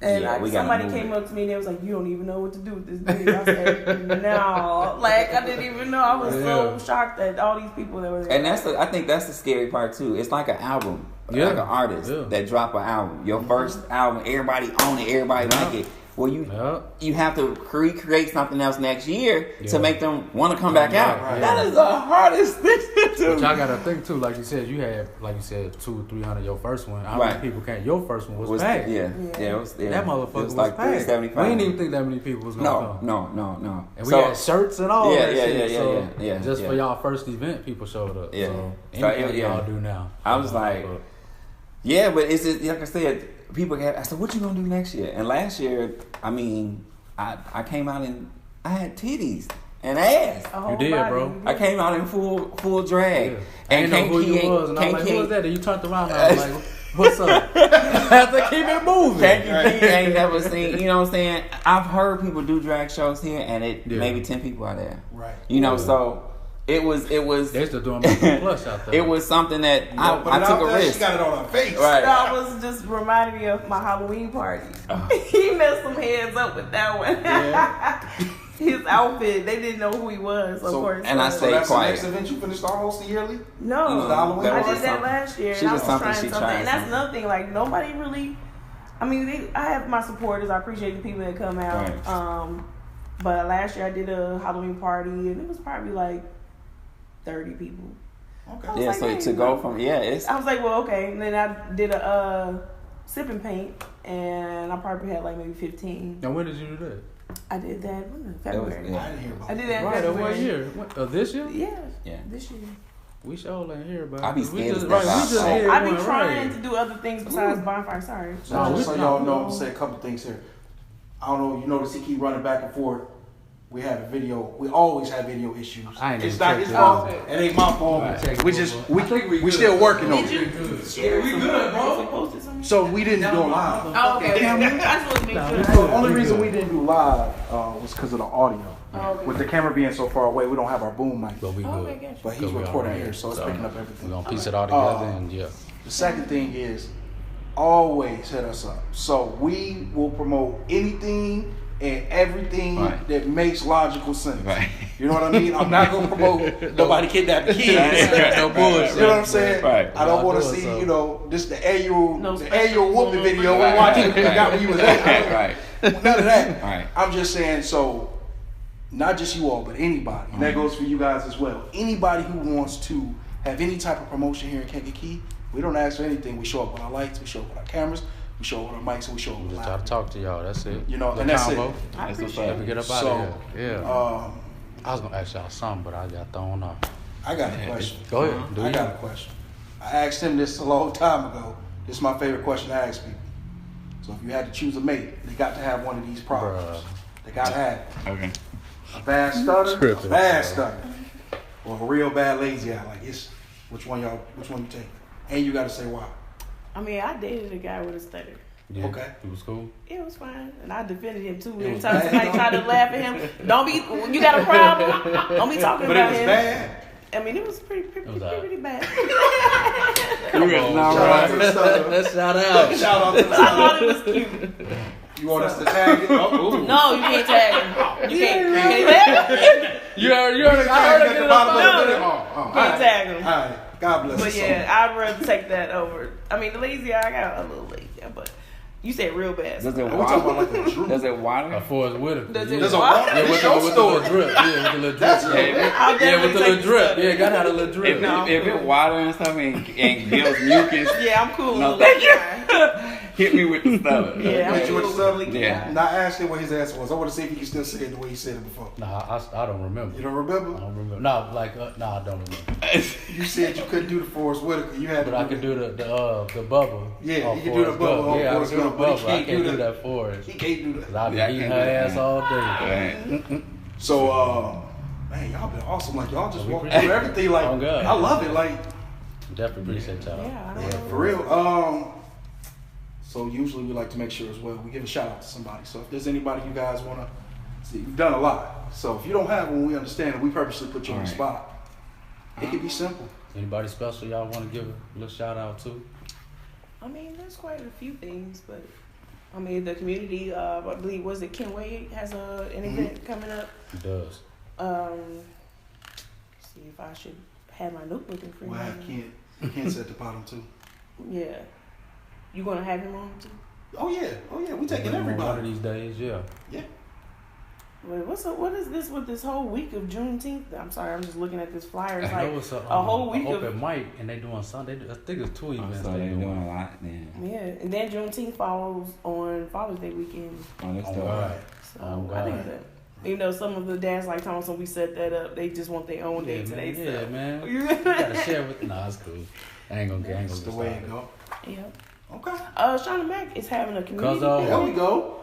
And somebody came up to me and they was like, you don't even know what to do with this video. I said, no. Like, I didn't even know. I was so shocked at all these people that were there. And I think that's the scary part, too. It's like an album. Like an artist that drop an album. Your first album, everybody own it. Everybody like it. Well, you have to recreate something else next year to make them want to come back out. Right. That is the hardest thing to do. But y'all got to think, too, like you said, you had, 200-300 your first one. How many people came? Your first one was packed. It was, that motherfucker was like packed. 375. We didn't even think that many people was going to come. No. And we had shirts and all that shit. Yeah. Just for y'all first event, people showed up. Yeah. So anything y'all do now. I was like, but it's just, like I said, I said, what you gonna do next year? And last year, I mean, I came out and I had titties and ass. You did, bro. I came out in full drag. Yeah. And I didn't know who you was. And I was like, who was that? And you turned around and I was like, what's up? I have to keep it moving. Kanky P ain't never seen, you know what I'm saying? I've heard people do drag shows here and maybe 10 people are there. Right. You know, so... It was. They're still doing plus out there. It was something that I took a risk. She got it on her face. Right. That was just reminding me of my Halloween party. He messed some heads up with that one. Yeah. His outfit, they didn't know who he was, of course. And I stayed quiet. The next event you finished almost yearly? No, I did that last year. She was trying something. And that's another thing. Like nobody really. I mean, I have my supporters. I appreciate the people that come out. Right. But last year I did a Halloween party, and it was probably like 30 people. Okay. Yeah, so to go from it's. I was like, well, okay. And then I did a sip and paint, and I probably had like maybe 15. Now when did you do I did that in February. I didn't hear about I did that in Right, February. what year? This year? Yeah, this year. We sure ain't hear about I be it. scared to step We just outside. did I be one trying right. to do other things besides Bonfire. Sorry. So just so y'all know, I'm gonna say a couple things here. I don't know. You notice he keep running back and forth. We have a video. We always have video issues. It's not his fault. It ain't my fault. Right. We still working on it. Yeah, we good, bro. So we didn't do live. Oh, okay. I just want to make sure. So the only reason we didn't do live was because of the audio. Oh, okay. With the camera being so far away, we don't have our boom mic. But we good. Okay, gotcha. But he's recording here, so it's picking up everything. We're going to piece it all together and The second thing is always hit us up. So we will promote anything and everything that makes logical sense. Right. You know what I mean? I'm not gonna promote nobody kidnapping kids. No bullshit. You know what I'm saying? Right. I don't want to see, this the annual whooping video we watched. You forgot when you was there. Right. None of that. Right. I'm just saying, so not just you all, but anybody. And that goes for you guys as well. Anybody who wants to have any type of promotion here in Kankakee, we don't ask for anything. We show up with our lights, we show up with our cameras, we show up with our mics, and we show up with just our try to talk to y'all. That's it. and that's combo. it. I appreciate Let me it. get up out of here. Yeah. I was going to ask y'all something, but I got thrown off. I got a question. Go ahead. I got a question. I asked him this a long time ago. This is my favorite question to ask people. So if you had to choose a mate, they got to have one of these problems. They got to have it. Okay. A bad stutter, a bad stutter, or a real bad lazy eye. Like which one you take? And you got to say why. I mean, I dated a guy with a stutter. Yeah. Okay. It was cool. It was fine, and I defended him too. It Every was time bad, somebody though? tried to laugh at him, when you got a problem, don't be talking But about it was him. bad. I mean, it was pretty bad. Come on, Shout out to the stutter. Let's shout out. Shout out to the I thought stutter. it was cute. You want us to tag it? No, you can't tag him. You can't. You heard I heard it get up out of there. Can't tag him. All right. God bless But you. yeah, I'd rather take that over. I mean, the lazy eye, I got a little lazy, but you said real bad. Does it We're talking about water? like a droop. Does it water? Forrest Whitaker. Does Yeah. it There's a water? water. Yeah, with the little drip. Yeah, with the little drip. I'll Yeah, with the definitely little take drip. the Yeah, gotta have a little drip. If it water and stuff and gives mucus, Yeah, I'm cool No, with that. hit me with the stuff. Yeah, I'm Hit you cool with with the the stuff? Yeah. Now ask him what his answer was. I want to see if he can still say it the way he said it before. Nah, I don't remember. You don't I remember? don't remember. No, I don't remember. You said you couldn't do the Forrest Whitaker. You had But to I could do the bubble. Yeah, off you can do the Forrest bubble Gump. off Yeah, I Forrest can do the Gump, but he bubble. I can't can't do do that. that Forrest. He can't do that. Cause I be Yeah, I eating can't her do that. ass all day. Right. So, man, y'all been awesome. Like, y'all just We walked appreciate through everything. Like, Oh, God. I love it. Like, Definitely appreciate y'all. Yeah, I don't know. for real. So usually we like to make sure as well we give a shout out to somebody. So if there's anybody you guys want to see, you've done a lot. So if you don't have one, we understand it. We purposely put you on the spot. It can be simple. Anybody special y'all want to give a little shout out to? I mean, there's quite a few things, but I mean, the community, I believe, was it Kenway has an event coming up. It does. See if I should have my notebook in front We'll of have me. Kent at the bottom too. Yeah. You gonna have him on too? Oh yeah. We taking One of everybody. these days, yeah. Yeah. Wait, what is this with this whole week of Juneteenth? I'm sorry, I'm just looking at this flyer. It's I like know it's a whole week of open mic, and they doing Sunday. I think it's 2 events So they they're doing doing. a lot then. yeah, and then Juneteenth follows on Father's Day weekend. Oh, that's Oh, dope. God. So Oh, I think God. that even though some of the dads like Thompson, we set that up. They just want their own day today. Yeah, So. man. You gotta share with. Nah, it's cool. I ain't gonna That's the way it go. Yeah. Okay. Shauna Mack is having a community. There we go.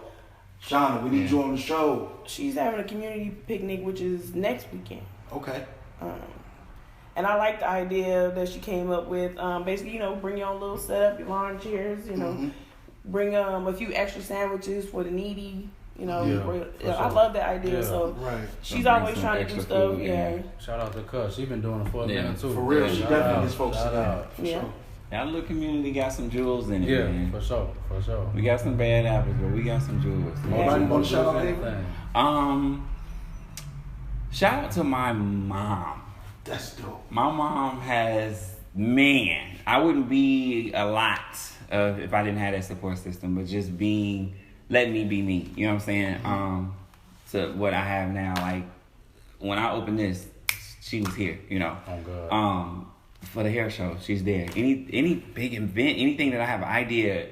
Shauna, we need you on the show. She's having a community picnic, which is next weekend. Okay. And I like the idea that she came up with. Basically, bring your own little setup, your lawn chairs. Bring a few extra sandwiches for the needy. I love that idea. Yeah. So Right. she's So always bring some trying to do extra stuff. food, Yeah. Shout out to Cuz. She been doing it for a minute too. For real, she Shout definitely out, gets folks shout together. out. For Yeah. sure. Our little community got some jewels in it, Yeah, man. for sure. We got some bad apples, but we got some jewels. Nobody want to shout out Anything. Avery? Shout out to my mom. That's dope. My mom I wouldn't be a lot if I didn't have that support system, but just letting me be me. You know what I'm saying? To what I have now, like when I opened this, she was here, Oh, God. For the hair show, she's there. Any big event, anything that I have an idea,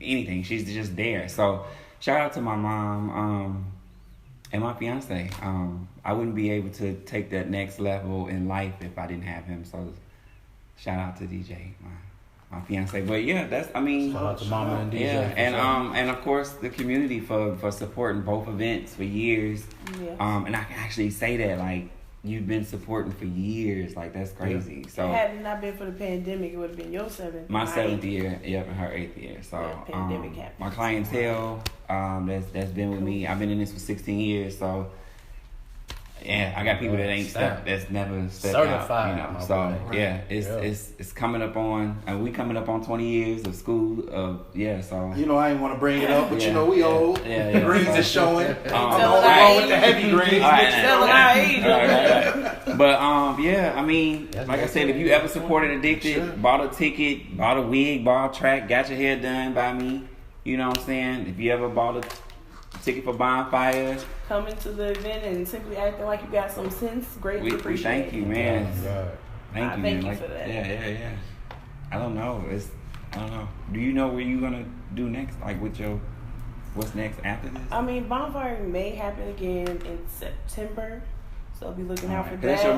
anything, she's just there. So shout out to my mom. And my fiance. I wouldn't be able to take that next level in life if I didn't have him. So shout out to DJ, my fiance. But yeah, shout out to Mama and DJ. Yeah, and of course the community for supporting both events for years. Yeah. And I can actually say that, like, you've been supporting for years. Like, that's crazy. Yeah. So had it not been for the pandemic, it would have been your 7th. My 7th year, and her 8th year. So pandemic happened. My clientele that's been with me. I've been in this for 16 years. So yeah, I got people that ain't that's never stepped certified, out. So yeah, it's coming up on, and we coming up on 20 years of school. So I ain't want to bring it up, but we old. The greens is showing. With the heavy greens. But like I said, if you ever supported Addicted, bought a ticket, bought a wig, bought a track, got your hair done by me, you know what I'm saying? If you ever bought a ticket for Bonfire, coming to the event and simply acting like you got some sense, greatly appreciate. We thank you, man. Thank you, man. For that. Yeah. I don't know. Do you know where you gonna do next? Like what's next after this? Bonfire may happen again in September. So I'll be looking out for that. That's your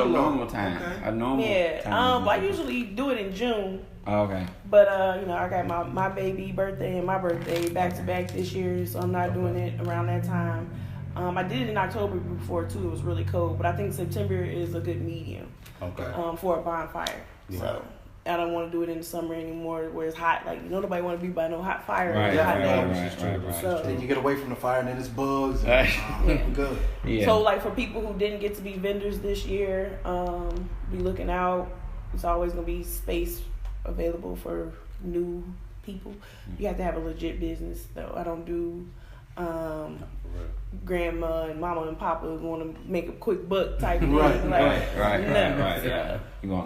normal time. Okay. A normal time. I usually do it in June. Oh, okay. But I got my baby birthday and my birthday back to back this year, so I'm not doing it around that time. I did it in October before too. It was really cold, but I think September is a good medium. Okay. For a bonfire. Yeah. So I don't want to do it in the summer anymore where it's hot. Like, nobody want to be by no hot fire. Right. So then you get away from the fire and then it's bugs. And, good. Yeah. So, like, for people who didn't get to be vendors this year, be looking out. It's always going to be space available for new people. You have to have a legit business, though. I don't do grandma and mama and papa want to make a quick buck type thing. Right.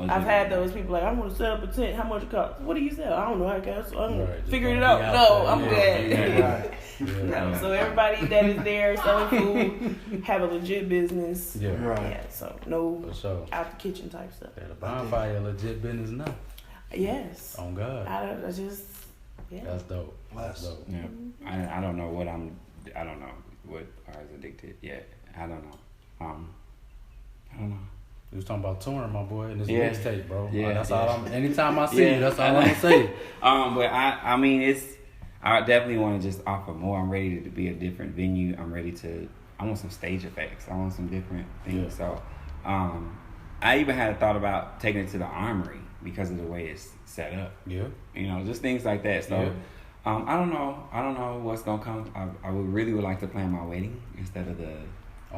I've had those people like, I want to set up a tent. How much it cost? What do you sell? I don't know. I guess I'm figuring it out. No, I'm good. So everybody that is there selling food have a legit business. So no out the kitchen type stuff. The Bonfire legit business now. Yes. On God. That's dope. That's dope. Yeah. I don't know what I was addicted yet. I don't know. You was talking about touring, my boy, and this mixtape, bro. Yeah, that's all. Anytime I see you, that's all I'm gonna say. But I definitely want to just offer more. I'm ready to be a different venue. I want some stage effects. I want some different things. Yeah. So, I even had a thought about taking it to the Armory because of the way it's set up. Yeah. Just things like that. So, I don't know what's gonna come. I would like to plan my wedding instead of the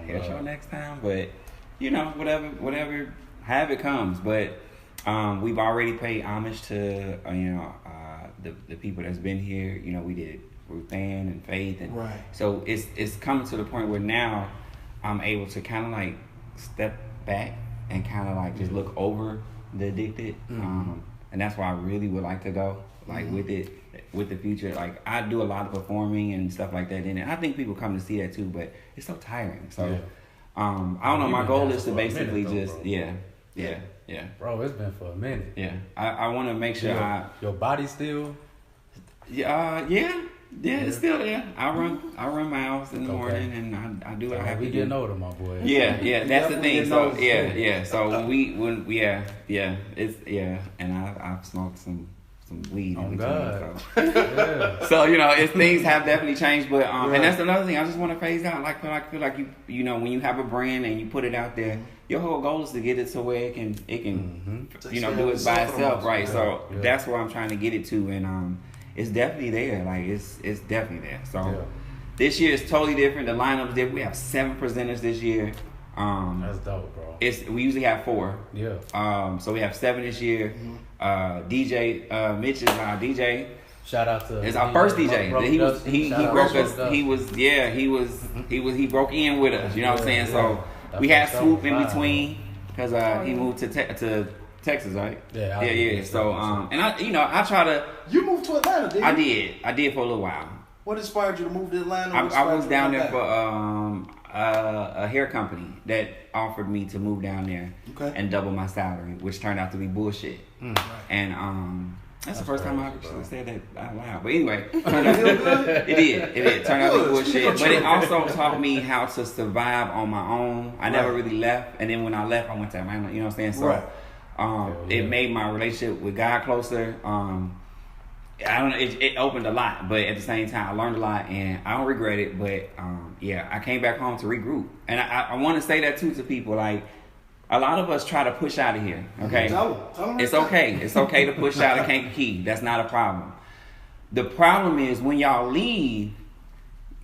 hair show next time. But whatever, have it comes. But we've already paid homage to the people that's been here. We did Ruth Ann and Faith, and so it's coming to the point where now I'm able to kind of like step back and kind of like just look over the Addicted. And that's why I really would like to go with the future. Like, I do a lot of performing and stuff like that in it. I think people come to see that too, but it's so tiring. So I don't know. My goal is to basically Bro, it's been for a minute. Yeah, I want to make sure your body still. It's still there. I run miles in the morning, and I do what I have to do. We getting older, my boy. Yeah, that's the thing. So So and I've smoked some weed in between. So. So things have definitely changed, but and that's another thing. I just want to phase out. Like, I feel like you when you have a brand and you put it out there, your whole goal is to get it to where it can do it by itself, right? So that's where I'm trying to get it to, and it's definitely there. Like, it's definitely there. So this year is totally different. The lineup is different. We have 7 presenters this year. That's dope, bro. We usually have 4. Yeah. So we have 7 this year. DJ Mitch is our DJ. Shout out to. It's our first DJ. He broke in with us. You know what I'm saying? So we had Swoop in between because he moved to Texas, right? Yeah. So and I try to. You moved to Atlanta, didn't you? I did for a little while. What inspired you to move to Atlanta? I was down there for a hair company that offered me to move down there and double my salary, which turned out to be bullshit. And That's the first time I actually said that out loud. But anyway, it did. Turned out to be bullshit. But it also taught me how to survive on my own. I never really left. And then when I left, I went to Atlanta. You know what I'm saying? So it made my relationship with God closer. I don't know. It opened a lot. But at the same time, I learned a lot. And I don't regret it. But I came back home to regroup. And I want to say that too to people. Like, a lot of us try to push out of here, okay? Tell them it's okay. It's okay to push out of Kankakee. That's not a problem. The problem is when y'all leave,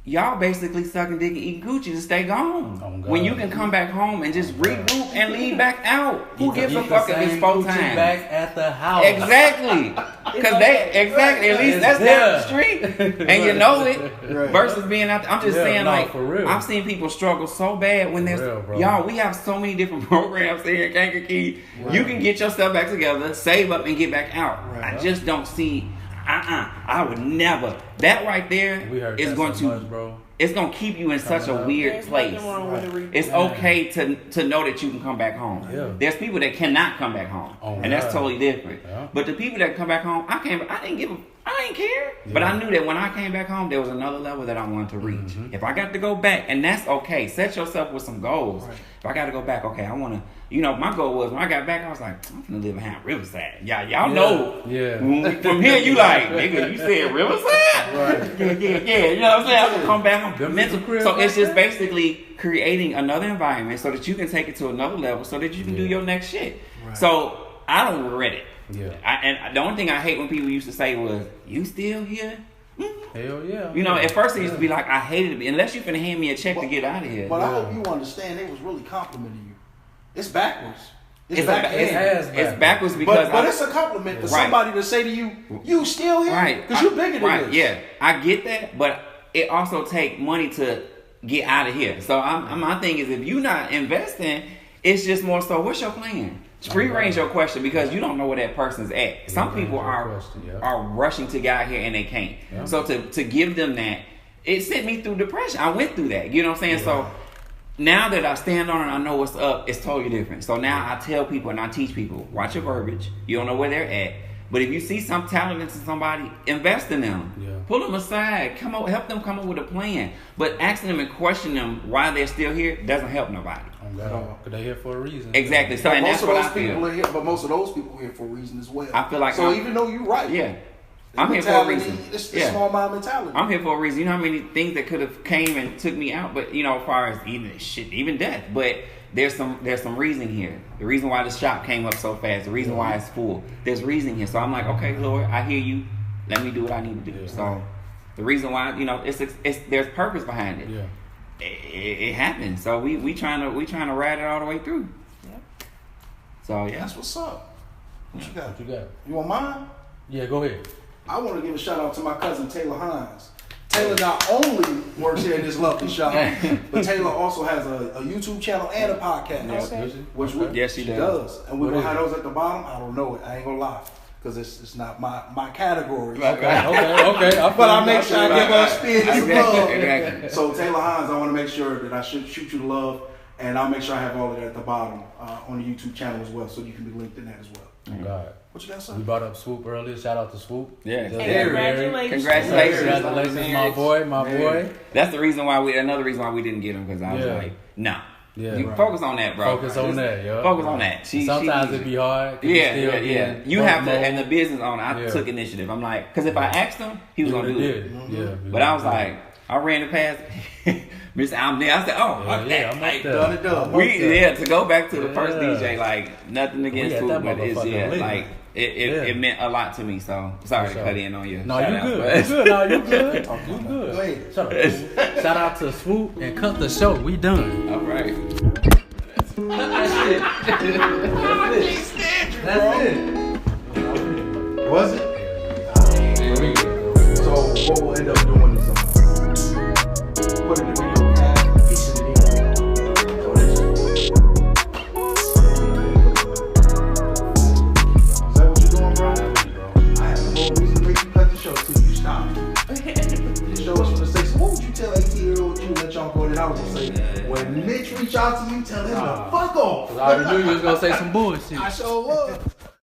y'all basically sucking dick and eating Gucci to stay gone. Oh, when you can come back home and just regroup and leave back out. Who gives a fuck if it's 4 times? Back at the house. Exactly. Because at least that's down the street. And you know it. Right. Versus being out there. I'm just saying, like, for real. I've seen people struggle so bad when there's, y'all, we have so many different programs here in Kankakee. Right. You can get yourself back together, save up, and get back out. Right. I just don't see. I would never. That right there is going to. Much, bro. It's gonna keep you in such a weird place. It's okay to know that you can come back home. Yeah. There's people that cannot come back home, and that's totally different. Yeah. But the people that come back home, I didn't care. Yeah. But I knew that when I came back home, there was another level that I wanted to reach. Mm-hmm. If I got to go back, and that's okay. Set yourself with some goals. Right. If I got to go back, okay, I want to. You know, my goal was when I got back, I was like, I'm gonna live behind Riverside. Y'all know. Yeah. From here, you like, nigga, you said Riverside. Right. Yeah. You know what I'm saying? I'm gonna come back. So it's just basically creating another environment so that you can take it to another level, so that you can do your next shit. Right. So I don't regret it. Yeah. And the only thing I hate when people used to say was, "You still here?" Hell yeah. You know, at first it used to be like, I hated it. Unless you finna hand me a check to get out of here. But I hope you understand they was really complimenting you. It's backwards. It's backwards because but it's a compliment to somebody to say to you, "You still here?" Right. Because you're bigger than this. Yeah, I get that, but it also take money to get out of here. So my thing is, if you're not investing, it's just more so, what's your plan? Free range your question because you don't know where that person's at. Some people are rushing to get out here and they can't. Yeah. So to give them that, it sent me through depression. I went through that. You know what I'm saying? Yeah. So now that I stand on it and I know what's up, it's totally different. So now I tell people and I teach people, watch your verbiage. You don't know where they're at. But if you see some talent in somebody, invest in them. Yeah. Pull them aside. Help them come up with a plan. But asking them and questioning them why they're still here doesn't help nobody. Because they're here for a reason. Exactly. So, and that's what I feel. But most of those people are here for a reason as well. I feel like even though you're right. Yeah. I'm here for a reason. It's the small mind mentality. I'm here for a reason. You know how many things that could have came and took me out, but you know, as far as even death. But there's some reason here. The reason why the shop came up so fast. The reason why it's full. There's reason here. So I'm like, okay, Lord, I hear you. Let me do what I need to do. Yeah. So the reason why, you know, it's there's purpose behind it. Yeah. It happens. So we trying to ride it all the way through. Yeah. So yeah. That's what's up. What you got? You want mine? Yeah, go ahead. I want to give a shout out to my cousin Taylor Hines. Taylor not only works here in this lovely shop, but Taylor also has a YouTube channel and a podcast. Okay. Yes, she does. And we're gonna have those at the bottom. I don't know it. I ain't gonna lie. Because it's not my category. Okay. But I make sure I give her a spin some love. Exactly. So Taylor Hines, I want to make sure that I should shoot you the love, and I'll make sure I have all of that at the bottom on the YouTube channel as well, so you can be linked in that as well. Oh God. What you got, son? We brought up Swoop earlier. Shout out to Swoop. Yeah. Congratulations, my boy. That's the reason why another reason why we didn't get him, because I was like, no. Yeah, you focus on that, bro. Focus on that. Sometimes it be hard. Yeah. You have to, and the business owner, I took initiative. I'm like, because if I asked him, he was gonna do it. Yeah. But I was like, I ran it past Mr. I'm there. I said, I'm up there. To go back to the first DJ, like nothing against food, but it's like it meant a lot to me. So sorry to cut in on you. No, you good. You good. Go ahead. Shout out to Swoop and cut the show. We done. All right. That's it. Was it? So what we'll end up doing is putting the video past, piecing it in. So is that what you're doing, bro? I have no reason to make you cut the show till you stop. The show was going to say, so what would you tell 18-year-old you let y'all go? Then I was going to say, when Mitch reach out to you, tell him to fuck off. I already knew you was going to say some bullshit. I sure was.